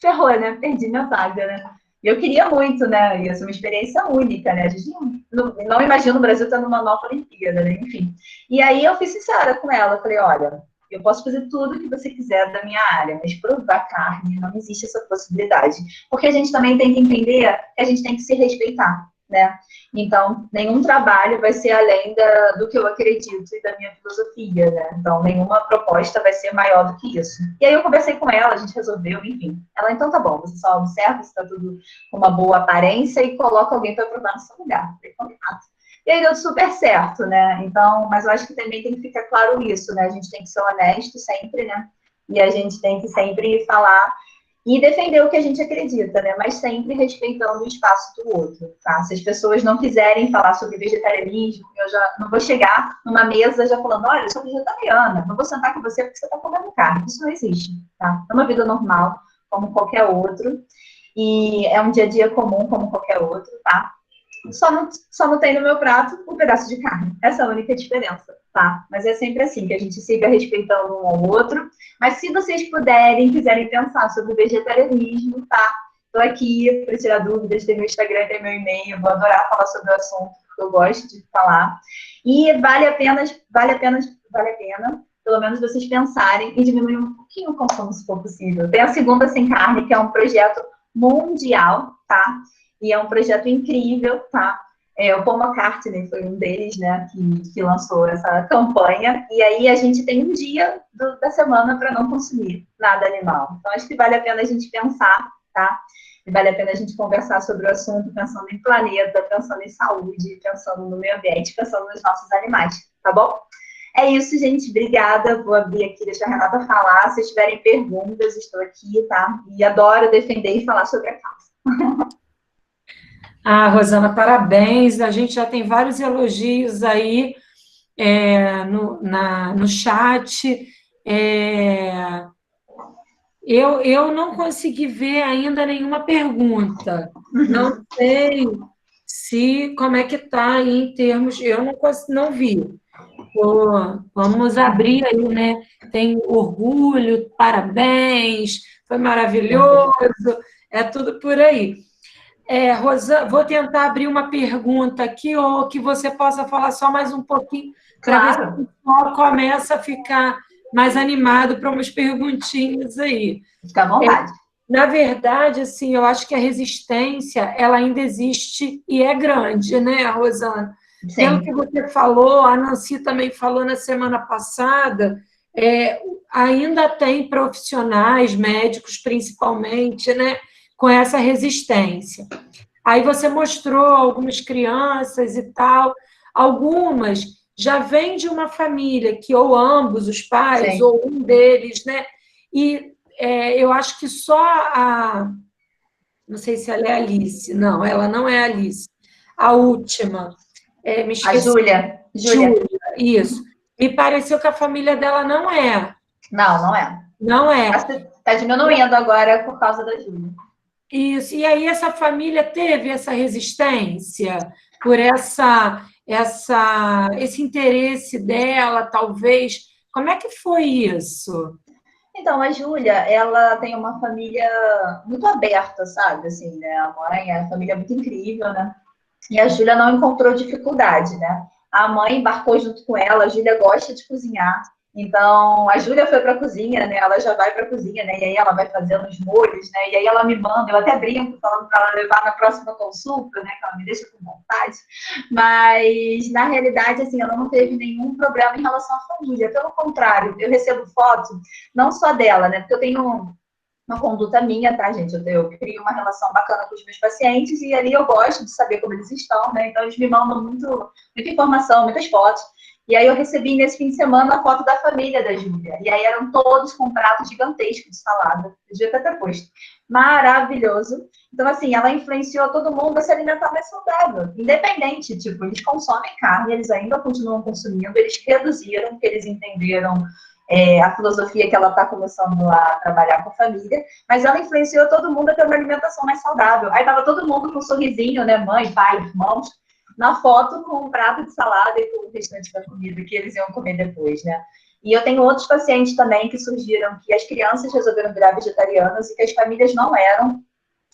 ferrou, né? Perdi minha vaga, né? E eu queria muito, né? Ia ser uma experiência única, né? A gente não imagina o Brasil tendo uma nova Olimpíada, né? Enfim. E aí eu fui sincera com ela, falei, olha, eu posso fazer tudo o que você quiser da minha área, mas provar carne, não existe essa possibilidade. Porque a gente também tem que entender que a gente tem que se respeitar, né? Então, nenhum trabalho vai ser além do que eu acredito e da minha filosofia, né? Então, nenhuma proposta vai ser maior do que isso. E aí eu conversei com ela, a gente resolveu, enfim. Ela, então tá bom, você só observa se tá tudo com uma boa aparência e coloca alguém para provar no seu lugar. Falei, combinado. E aí deu super certo, né? Então, mas eu acho que também tem que ficar claro isso, né? A gente tem que ser honesto sempre, né? E a gente tem que sempre falar e defender o que a gente acredita, né? Mas sempre respeitando o espaço do outro, tá? Se as pessoas não quiserem falar sobre vegetarianismo, eu já não vou chegar numa mesa já falando, olha, eu sou vegetariana, não vou sentar com você porque você está comendo carne. Isso não existe, tá? É uma vida normal, como qualquer outro, e é um dia a dia comum, como qualquer outro, tá? Só não tem no meu prato um pedaço de carne. Essa é a única diferença, tá? Mas é sempre assim, que a gente siga respeitando um ao outro. Mas se vocês quiserem pensar sobre o vegetarianismo, tá? Tô aqui para tirar dúvidas, tem meu Instagram, tem meu e-mail, vou adorar falar sobre o assunto, porque eu gosto de falar. E vale a pena, pelo menos vocês pensarem e diminuir um pouquinho o consumo, se for possível. Tem a Segunda Sem Carne, que é um projeto mundial, tá? E é um projeto incrível, tá? O Paul McCartney foi um deles, né, que lançou essa campanha. E aí a gente tem um dia da semana para não consumir nada animal. Então, acho que vale a pena a gente pensar, tá? E vale a pena a gente conversar sobre o assunto, pensando em planeta, pensando em saúde, pensando no meio ambiente, pensando nos nossos animais, tá bom? É isso, gente. Obrigada. Vou abrir aqui, deixar a Renata falar. Se tiverem perguntas, estou aqui, tá? E adoro defender e falar sobre a causa. Rosana, parabéns. A gente já tem vários elogios aí no chat. Eu não consegui ver ainda nenhuma pergunta. Não sei como é que está em termos. Eu não vi. Vamos abrir aí, né? Tem orgulho, parabéns, foi maravilhoso, é tudo por aí. Rosana, vou tentar abrir uma pergunta aqui, ou que você possa falar só mais um pouquinho, para ver se o pessoal começa a ficar mais animado para umas perguntinhas aí. Fica à vontade. Na verdade, assim, eu acho que a resistência, ela ainda existe e é grande, né, Rosana? Sim. Pelo que você falou, a Nancy também falou na semana passada, ainda tem profissionais, médicos principalmente, né, com essa resistência. Aí você mostrou algumas crianças e tal, algumas já vêm de uma família que ou ambos os pais, Sim. ou um deles, né? E eu acho que só não sei se ela é Alice, não, ela não é Alice. A última, me esqueci. A Júlia. Isso. Me pareceu que a família dela não é. Não é. Não é. Está diminuindo agora por causa da Júlia. Isso. E aí essa família teve essa resistência por esse interesse dela, talvez. Como é que foi isso? Então, a Júlia, ela tem uma família muito aberta, sabe? Assim, né? A mãe é uma família muito incrível, né? E a Júlia não encontrou dificuldade, né? A mãe embarcou junto com ela, a Júlia gosta de cozinhar, Então, a Júlia foi para a cozinha, né? Ela já vai para a cozinha, né? E aí ela vai fazendo os molhos, né? E aí ela me manda, eu até brinco, falando para ela levar na próxima consulta, né? Que ela me deixa com vontade. Mas, na realidade, assim, ela não teve nenhum problema em relação à família. Pelo contrário, eu recebo foto, não só dela, né? Porque eu tenho uma conduta minha, tá, gente? Eu crio uma relação bacana com os meus pacientes e ali eu gosto de saber como eles estão, né? Então, eles me mandam muita informação, muitas fotos. E aí eu recebi nesse fim de semana a foto da família da Júlia. E aí eram todos com um prato gigantesco de salada. Eu devia até ter posto. Maravilhoso. Então, assim, ela influenciou todo mundo a se alimentar mais saudável. Independente, tipo, eles consomem carne, eles ainda continuam consumindo, eles reduziram, porque eles entenderam a filosofia que ela está começando a trabalhar com a família, mas ela influenciou todo mundo a ter uma alimentação mais saudável. Aí tava todo mundo com um sorrisinho, né? Mãe, pai, irmãos, na foto com um prato de salada e com o restante da comida que eles iam comer depois, né? E eu tenho outros pacientes também que surgiram que as crianças resolveram virar vegetarianas e que as famílias não eram.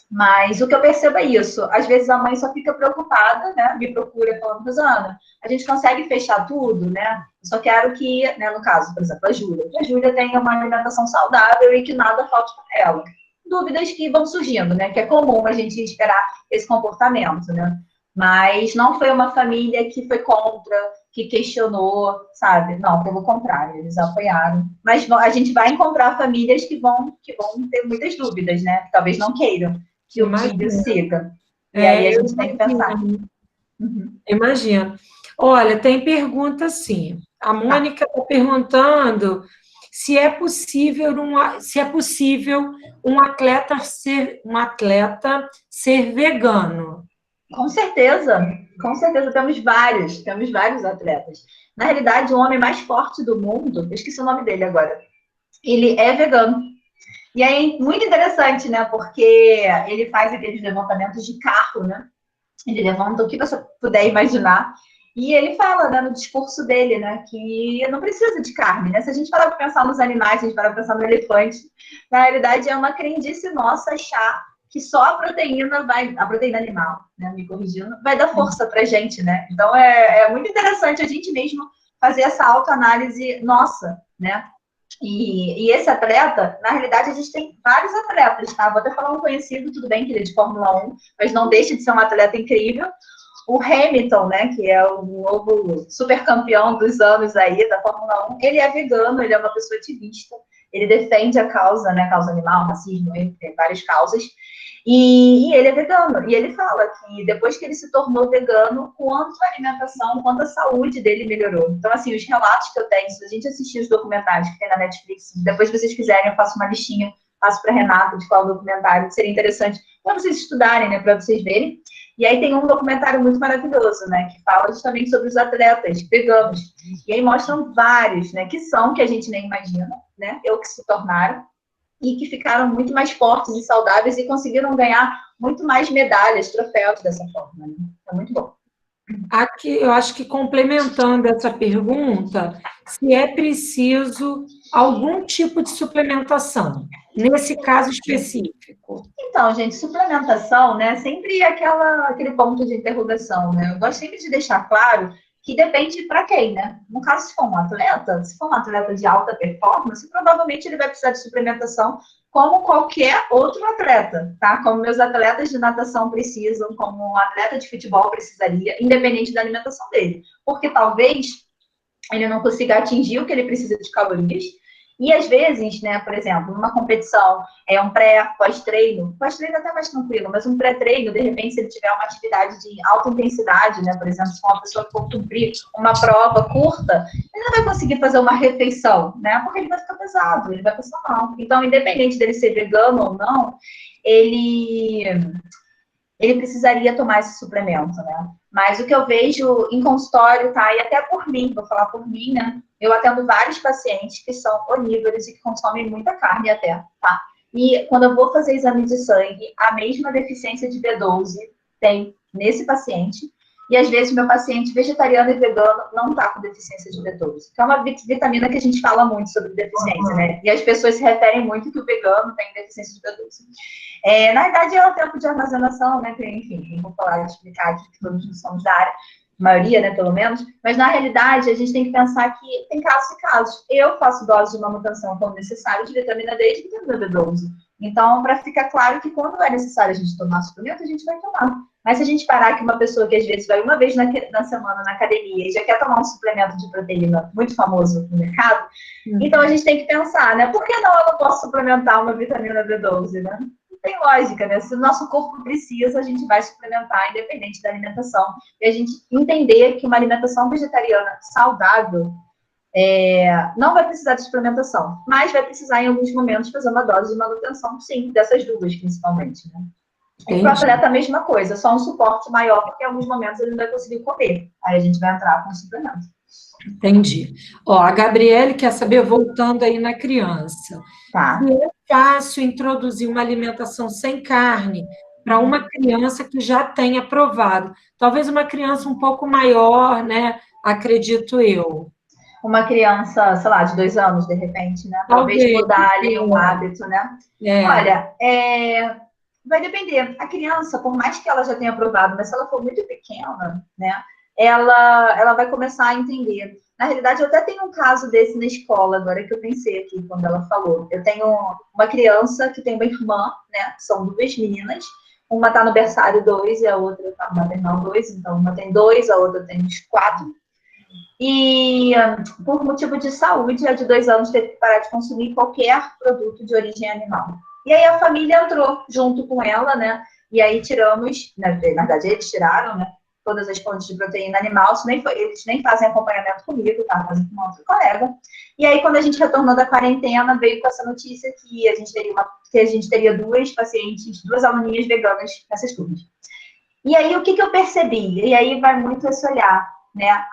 Mas o que eu percebo é isso. Às vezes a mãe só fica preocupada, né? Me procura falando, Rosana, a gente consegue fechar tudo, né? Eu só quero que, né, no caso, por exemplo, que a Júlia tenha uma alimentação saudável e que nada falte para ela. Dúvidas que vão surgindo, né? Que é comum a gente esperar esse comportamento, né? Mas não foi uma família que foi contra, que questionou, sabe? Não, pelo contrário, eles apoiaram. Mas a gente vai encontrar famílias que vão ter muitas dúvidas, né? Que talvez não queiram que o filho siga. E aí a gente tem que pensar. Imagino. Olha, tem pergunta sim. A Mônica está perguntando se é possível um atleta ser vegano. Com certeza temos vários atletas. Na realidade, o homem mais forte do mundo, eu esqueci o nome dele agora, ele é vegano. E aí, muito interessante, né? Porque ele faz aqueles levantamentos de carro, né? Ele levanta o que você puder imaginar. E ele fala, né, no discurso dele, né, que não precisa de carne, né? Se a gente parar para pensar nos animais, se a gente parar para pensar no elefante, na realidade é uma crendice nossa achar que só a proteína animal, né, me corrigindo, vai dar força para a gente, né? Então é muito interessante a gente mesmo fazer essa autoanálise nossa, né? E esse atleta, na realidade, a gente tem vários atletas, tá? Vou até falar um conhecido, tudo bem que ele é de Fórmula 1, mas não deixa de ser um atleta incrível. O Hamilton, né, que é o novo super campeão dos anos aí da Fórmula 1, ele é vegano, ele é uma pessoa ativista, ele defende a causa, né, causa animal, racismo, entre várias causas, e ele é vegano. E ele fala que depois que ele se tornou vegano, quanto a alimentação, quanto a saúde dele melhorou. Então, assim, os relatos que eu tenho, se a gente assistir os documentários que tem na Netflix, depois se vocês quiserem, eu faço uma listinha, passo para Renata de qual documentário, que seria interessante para vocês estudarem, né, para vocês verem. E aí tem um documentário muito maravilhoso, né, que fala justamente sobre os atletas veganos. E aí mostram vários, né, que a gente nem imagina, né, ou que se tornaram, e que ficaram muito mais fortes e saudáveis e conseguiram ganhar muito mais medalhas, troféus dessa forma. Né? É muito bom. Aqui, eu acho que complementando essa pergunta, se é preciso algum tipo de suplementação, nesse caso específico. Então, gente, suplementação, né, sempre aquele ponto de interrogação, né? Eu gosto sempre de deixar claro que depende para quem, né? No caso, se for um atleta de alta performance, provavelmente ele vai precisar de suplementação como qualquer outro atleta, tá? Como meus atletas de natação precisam, como um atleta de futebol precisaria, independente da alimentação dele. Porque talvez ele não consiga atingir o que ele precisa de calorias. E às vezes, né, por exemplo, numa competição, um pós-treino é até mais tranquilo, mas um pré-treino, de repente, se ele tiver uma atividade de alta intensidade, né, por exemplo, se for uma pessoa que for cumprir uma prova curta, ele não vai conseguir fazer uma refeição, né, porque ele vai ficar pesado, ele vai passar mal. Então, independente dele ser vegano ou não, ele precisaria tomar esse suplemento, né? Mas o que eu vejo em consultório, tá? E até por mim, vou falar por mim, né? Eu atendo vários pacientes que são onívoros e que consomem muita carne até, tá? E quando eu vou fazer exame de sangue, a mesma deficiência de B12 tem nesse paciente. E às vezes meu paciente vegetariano e vegano não tá com deficiência de B12. Que é uma vitamina que a gente fala muito sobre deficiência, né? E as pessoas se referem muito que o vegano tem deficiência de B12. Na verdade, é o tempo de armazenação, né? Enfim, vou falar, explicar aqui que todos não somos da área. maioria, né, pelo menos, mas na realidade a gente tem que pensar que tem casos e casos. Eu faço dose de manutenção quando necessário de vitamina D e de vitamina B12. Então, para ficar claro que quando é necessário a gente tomar suplemento, a gente vai tomar. Mas se a gente parar que uma pessoa que às vezes vai uma vez na semana na academia e já quer tomar um suplemento de proteína muito famoso no mercado, então a gente tem que pensar, né? Por que não eu não posso suplementar uma vitamina B12, né? Não tem lógica, né? Se o nosso corpo precisa, a gente vai suplementar, independente da alimentação. E a gente entender que uma alimentação vegetariana saudável não vai precisar de suplementação, mas vai precisar, em alguns momentos, fazer uma dose de manutenção, sim, dessas duas, principalmente, né? E para o atleta, a mesma coisa, só um suporte maior, porque em alguns momentos ele não vai conseguir comer. Aí a gente vai entrar com o suplemento. Entendi. Ó, a Gabriele quer saber, voltando aí na criança. Tá. Se é fácil introduzir uma alimentação sem carne para uma criança que já tenha provado. Talvez uma criança um pouco maior, né? Acredito eu. Uma criança, sei lá, de 2 anos, de repente, né? Talvez mudar ali um hábito, né? Olha, vai depender. A criança, por mais que ela já tenha provado, mas se ela for muito pequena, né? Ela vai começar a entender. Na realidade, eu até tenho um caso desse na escola, agora que eu pensei aqui, quando ela falou. Eu tenho uma criança que tem uma irmã, né? São 2 meninas. Uma está no berçário 2 e a outra está no maternal 2. Então, uma tem 2, a outra tem uns 4. E, por motivo de saúde, a de 2 anos teve que parar de consumir qualquer produto de origem animal. E aí a família entrou junto com ela, né? E aí tiramos, na verdade, eles tiraram, né? Todas as fontes de proteína animal, eles nem fazem acompanhamento comigo, tá? Fazem com uma outra colega. E aí, quando a gente retornou da quarentena, veio com essa notícia que a gente teria 2 pacientes, 2 aluninhas veganas nessas turmas. E aí, o que eu percebi? E aí vai muito esse olhar, né?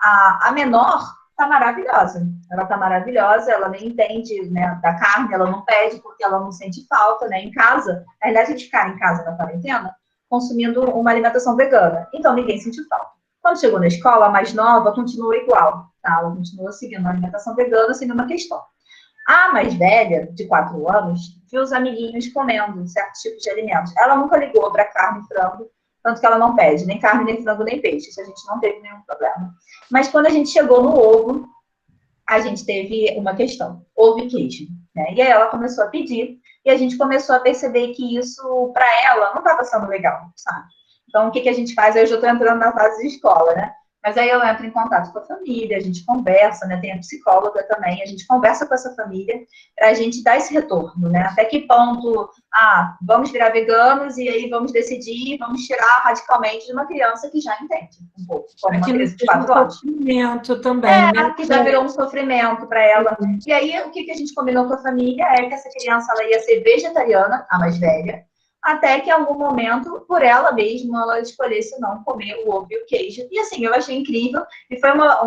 A menor tá maravilhosa. Ela tá maravilhosa, ela nem entende, né, da carne, ela não pede porque ela não sente falta, né? Em casa, na verdade, a gente ficar em casa na quarentena, consumindo uma alimentação vegana. Então, ninguém sentiu falta. Quando chegou na escola, a mais nova continua igual, tá? Ela continua seguindo a alimentação vegana sem nenhuma questão. A mais velha, de 4 anos, viu os amiguinhos comendo certos tipos de alimentos. Ela nunca ligou para carne e frango, tanto que ela não pede nem carne, nem frango, nem peixe. Isso a gente não teve nenhum problema. Mas quando a gente chegou no ovo, a gente teve uma questão. Ovo e queijo, né? E aí ela começou a pedir, e a gente começou a perceber que isso, para ela, não estava sendo legal, sabe? Então, o que a gente faz? Eu já estou entrando na fase de escola, né? Mas aí eu entro em contato com a família, a gente conversa, né? Tem a psicóloga também, a gente conversa com essa família para a gente dar esse retorno, né? Até que ponto, vamos virar veganos e aí vamos decidir, vamos tirar radicalmente de uma criança que já entende um pouco, como uma criança de 4 anos. Sofrimento também, né? Que já virou um sofrimento para ela. E aí, o que a gente combinou com a família é que essa criança ela ia ser vegetariana, a mais velha, até que em algum momento, por ela mesma, ela escolhesse não comer o ovo e o queijo. E assim, eu achei incrível, e foi uma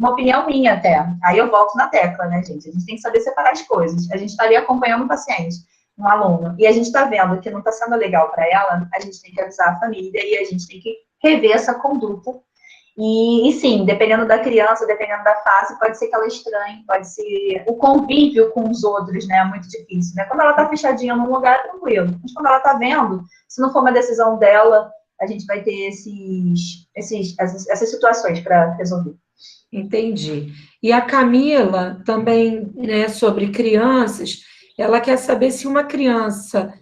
opinião minha até. Aí eu volto na tecla, né, gente? A gente tem que saber separar as coisas. A gente está ali acompanhando um paciente, um aluno, e a gente está vendo que não está sendo legal para ela, a gente tem que avisar a família e a gente tem que rever essa conduta. E sim, dependendo da criança, dependendo da fase, pode ser que ela estranhe, pode ser o convívio com os outros, né? É muito difícil, né? Quando ela tá fechadinha num lugar, é tranquilo. Mas quando ela tá vendo, se não for uma decisão dela, a gente vai ter essas situações para resolver. Entendi. E a Camila também, né, sobre crianças, ela quer saber se uma criança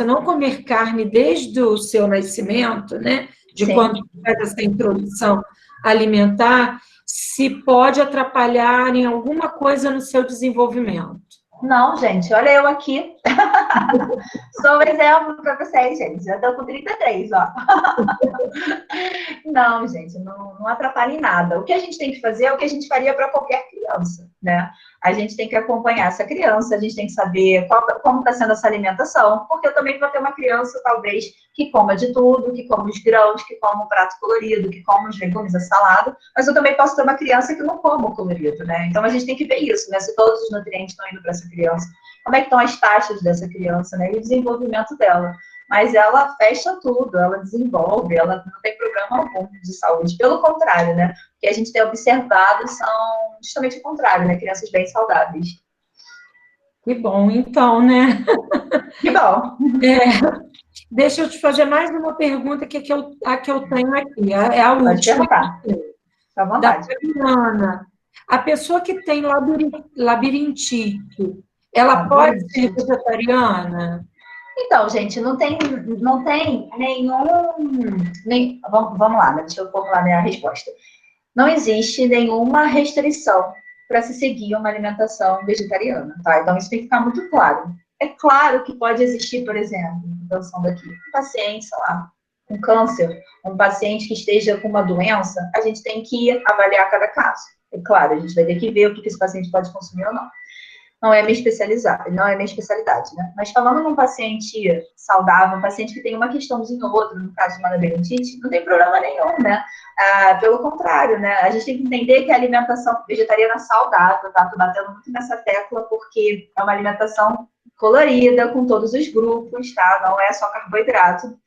não comer carne desde o seu nascimento, né? De Sim. quando faz essa introdução alimentar, se pode atrapalhar em alguma coisa no seu desenvolvimento. Não, gente, olha eu aqui. Sou um exemplo para vocês, gente. Já estou com 33, ó. Não, gente, não atrapalha em nada. O que a gente tem que fazer é o que a gente faria para qualquer criança, né? A gente tem que acompanhar essa criança, a gente tem que saber como está sendo essa alimentação, porque eu também vou ter uma criança, talvez, que coma de tudo, que coma os grãos, que coma o prato colorido, que coma os legumes, a salada, mas eu também posso ter uma criança que não coma o colorido, né? Então a gente tem que ver isso, né? Se todos os nutrientes estão indo para essa criança, como é que estão as taxas dessa criança, né? E o desenvolvimento dela. Mas ela fecha tudo, ela desenvolve, ela não tem problema algum de saúde. Pelo contrário, né? O que a gente tem observado são justamente o contrário, né? Crianças bem saudáveis. Que bom, então, né? Que bom. Deixa eu te fazer mais uma pergunta que a que eu tenho aqui. É a Pode última. perguntar. Fica à Da vontade. Fabiana. A pessoa que tem labirintite, ela pode ser vegetariana? Então, gente, não tem vamos lá, né? Deixa eu formular minha resposta. Não existe nenhuma restrição para se seguir uma alimentação vegetariana, tá? Então, isso tem que ficar muito claro. É claro que pode existir, por exemplo, pensando aqui, um paciente, sei lá, com câncer, um paciente que esteja com uma doença, a gente tem que avaliar cada caso. É claro, a gente vai ter que ver o que esse paciente pode consumir ou não. Não é minha especialidade, né? Mas falando num paciente saudável, um paciente que tem uma questãozinha ou outra, no caso de uma labirintite, não tem problema nenhum, né? Pelo contrário, né? A gente tem que entender que a alimentação vegetariana saudável, tá? Tô batendo muito nessa tecla porque é uma alimentação colorida, com todos os grupos, tá? Não é só carboidrato.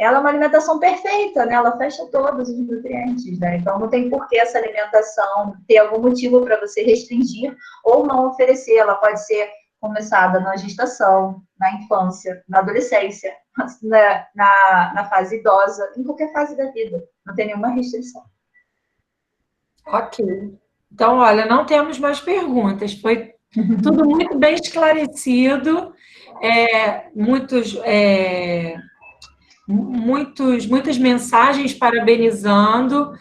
Ela é uma alimentação perfeita, né? Ela fecha todos os nutrientes, né? Então, não tem por que essa alimentação ter algum motivo para você restringir ou não oferecer. Ela pode ser começada na gestação, na infância, na adolescência, na fase idosa, em qualquer fase da vida. Não tem nenhuma restrição. Ok. Então, olha, não temos mais perguntas. Foi tudo muito bem esclarecido. Muitas mensagens parabenizando.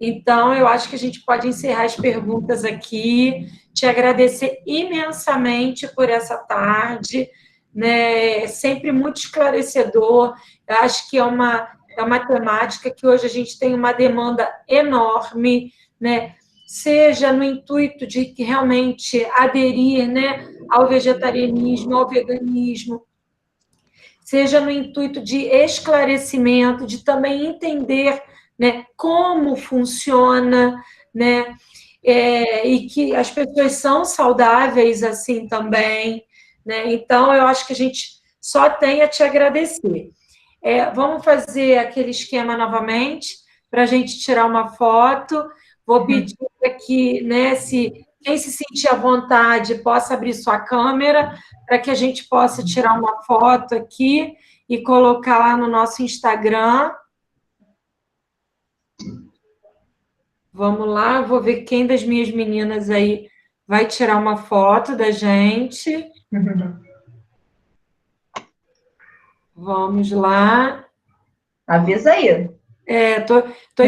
Então, eu acho que a gente pode encerrar as perguntas aqui. Te agradecer imensamente por essa tarde, né? Sempre muito esclarecedor. Eu acho que é uma temática que hoje a gente tem uma demanda enorme, né? Seja no intuito de realmente aderir, né, ao vegetarianismo, ao veganismo, seja no intuito de esclarecimento, de também entender, né, como funciona, né, e que as pessoas são saudáveis assim também, né? Então, eu acho que a gente só tem a te agradecer. Vamos fazer aquele esquema novamente para a gente tirar uma foto. Vou pedir aqui, né, se quem se sentir à vontade possa abrir sua câmera para que a gente possa tirar uma foto aqui e colocar lá no nosso Instagram. Vamos lá, vou ver quem das minhas meninas aí vai tirar uma foto da gente. Vamos lá. Avisa aí. Tô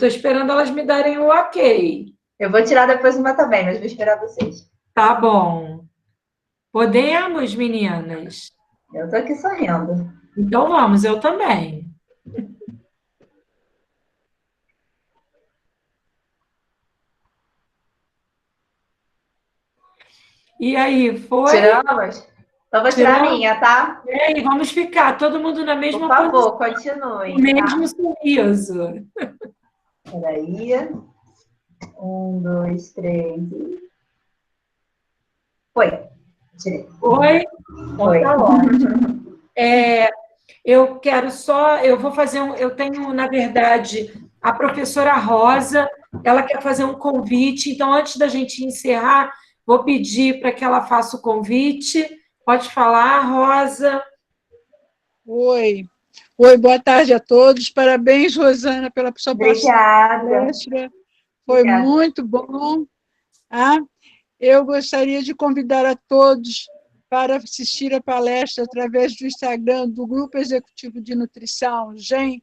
esperando elas me darem o ok. Eu vou tirar depois uma também, mas vou esperar vocês. Tá bom. Podemos, meninas? Eu tô aqui sorrindo. Então vamos, eu também. E aí, foi? Tiramos? Então vou tirar a minha, tá? E aí, vamos ficar todo mundo na mesma Por favor, posição, continue. o mesmo sorriso. Peraí. 1, 2, 3. Foi. Tirei. Foi? Foi. Tá ótimo. Eu vou fazer eu tenho, na verdade, a professora Rosa, ela quer fazer um convite, então, antes da gente encerrar, vou pedir para que ela faça o convite. Pode falar, Rosa. Oi, boa tarde a todos. Parabéns, Rosana, pela sua palestra. Foi muito bom. Eu gostaria de convidar a todos para assistir a palestra através do Instagram do Grupo Executivo de Nutrição, GEM,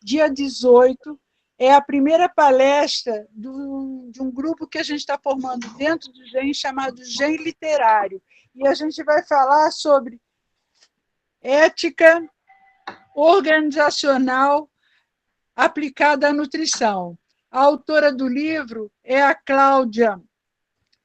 dia 18. É a primeira palestra de um grupo que a gente está formando dentro do GEM, chamado GEM Literário. E a gente vai falar sobre ética organizacional aplicada à nutrição. A autora do livro é a Cláudia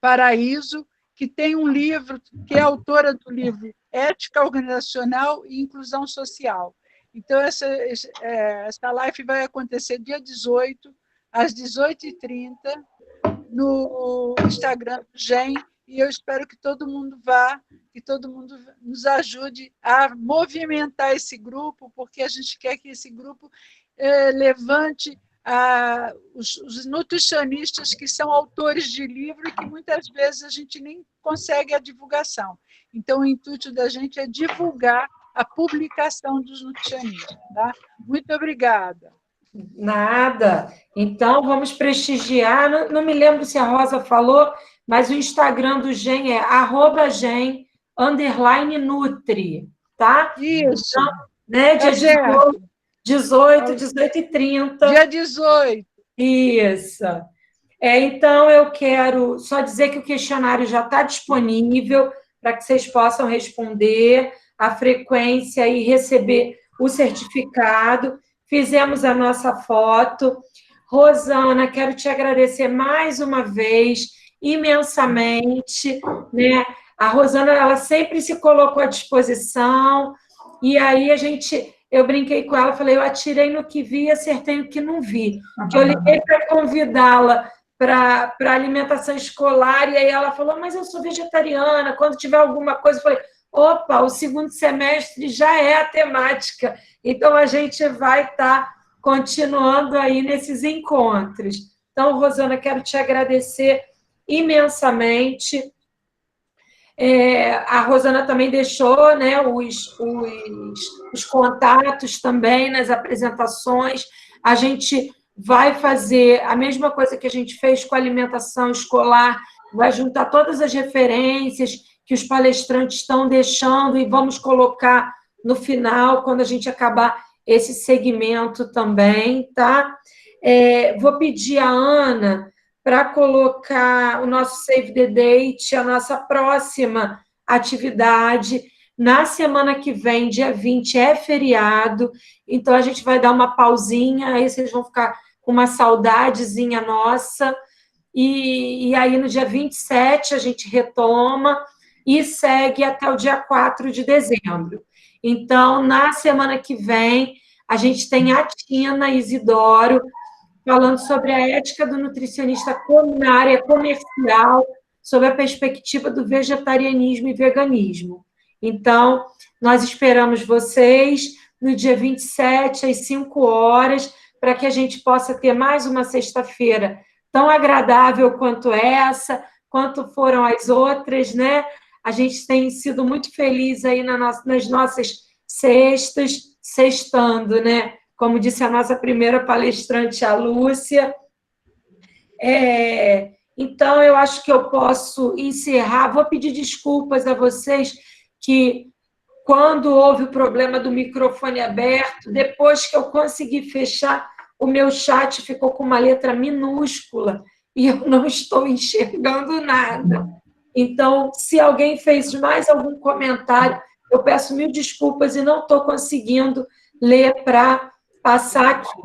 Paraíso, que tem um livro, que é autora do livro Ética Organizacional e Inclusão Social. Então, essa live vai acontecer dia 18, às 18h30, no Instagram do GEM, e eu espero que todo mundo vá, que todo mundo nos ajude a movimentar esse grupo, porque a gente quer que esse grupo levante os nutricionistas que são autores de livro e que muitas vezes a gente nem consegue a divulgação. Então, o intuito da gente é divulgar a publicação dos nutricionistas. Tá? Muito obrigada. Nada. Então, vamos prestigiar. Não me lembro se a Rosa falou, mas o Instagram do GEM é @GEM_Nutri, tá? Isso. Então, né, dia 18, 18h30. Dia 18. Isso. Então, eu quero só dizer que o questionário já está disponível para que vocês possam responder a frequência e receber o certificado. Fizemos a nossa foto. Rosana, quero te agradecer mais uma vez, imensamente, né? A Rosana, ela sempre se colocou à disposição, e aí eu brinquei com ela, falei, eu atirei no que vi e acertei no que não vi. Que eu liguei para convidá-la para alimentação escolar, e aí ela falou, mas eu sou vegetariana, quando tiver alguma coisa, eu falei, opa, o segundo semestre já é a temática, então a gente vai estar continuando aí nesses encontros. Então, Rosana, quero te agradecer imensamente. A Rosana também deixou, né, os contatos também nas apresentações. A gente vai fazer a mesma coisa que a gente fez com a alimentação escolar, vai juntar todas as referências que os palestrantes estão deixando e vamos colocar no final, quando a gente acabar esse segmento também, tá? Vou pedir a Ana para colocar o nosso Save the Date, a nossa próxima atividade. Na semana que vem, dia 20, é feriado, então a gente vai dar uma pausinha, aí vocês vão ficar com uma saudadezinha nossa, e aí no dia 27 a gente retoma e segue até o dia 4 de dezembro. Então, na semana que vem, a gente tem a Tina Isidoro falando sobre a ética do nutricionista na área comercial, sob a perspectiva do vegetarianismo e veganismo. Então, nós esperamos vocês no dia 27, às 5 horas, para que a gente possa ter mais uma sexta-feira tão agradável quanto essa, quanto foram as outras, né? A gente tem sido muito feliz aí nas nossas sextas, sextando, né? Como disse a nossa primeira palestrante, a Lúcia. Então, eu acho que eu posso encerrar. Vou pedir desculpas a vocês que, quando houve o problema do microfone aberto, depois que eu consegui fechar, o meu chat ficou com uma letra minúscula e eu não estou enxergando nada. Então, se alguém fez mais algum comentário, eu peço mil desculpas e não estou conseguindo ler para passar aqui,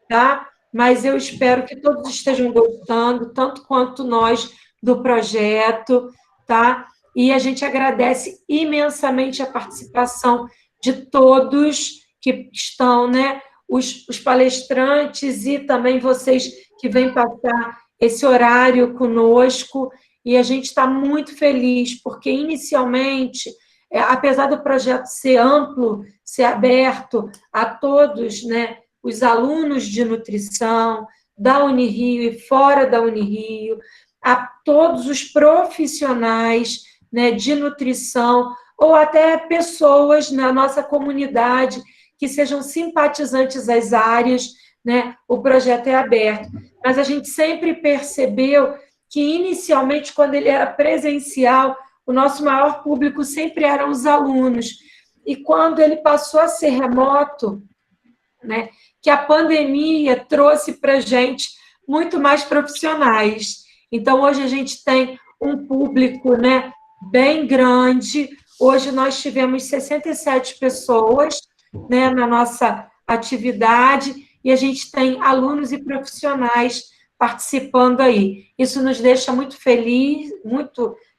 tá? Mas eu espero que todos estejam gostando, tanto quanto nós, do projeto, tá? E a gente agradece imensamente a participação de todos que estão, né? Os palestrantes e também vocês que vêm passar esse horário conosco, e a gente está muito feliz, porque inicialmente, apesar do projeto ser amplo, ser aberto a todos, né, os alunos de nutrição da Unirio e fora da Unirio, a todos os profissionais, né, de nutrição, ou até pessoas na nossa comunidade que sejam simpatizantes às áreas, né, o projeto é aberto. Mas a gente sempre percebeu que, inicialmente, quando ele era presencial, o nosso maior público sempre eram os alunos. E quando ele passou a ser remoto, né, que a pandemia trouxe para a gente muito mais profissionais. Então, hoje a gente tem um público, né, bem grande. Hoje nós tivemos 67 pessoas, né, na nossa atividade, e a gente tem alunos e profissionais participando aí. Isso nos deixa muito feliz,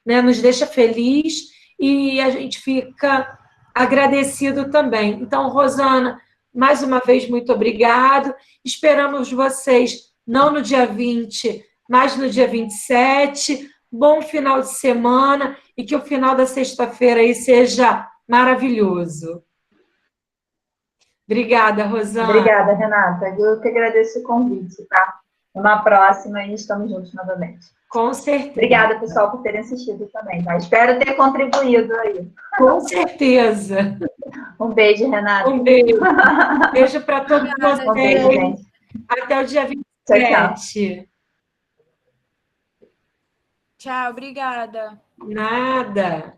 né, nos deixa feliz, e a gente fica agradecido também. Então, Rosana, mais uma vez, muito obrigado. Esperamos vocês, não no dia 20, mas no dia 27. Bom final de semana e que o final da sexta-feira aí seja maravilhoso. Obrigada, Rosana. Obrigada, Renata. Eu que agradeço o convite, tá? Numa próxima e estamos juntos novamente. Com certeza. Obrigada, pessoal, por terem assistido também. Tá? Espero ter contribuído aí. Com certeza. Um beijo, Renata. Um beijo. Beijo para todos Um beijo, vocês. gente. Até o dia Tchau, tchau. 27. Tchau, obrigada. Nada.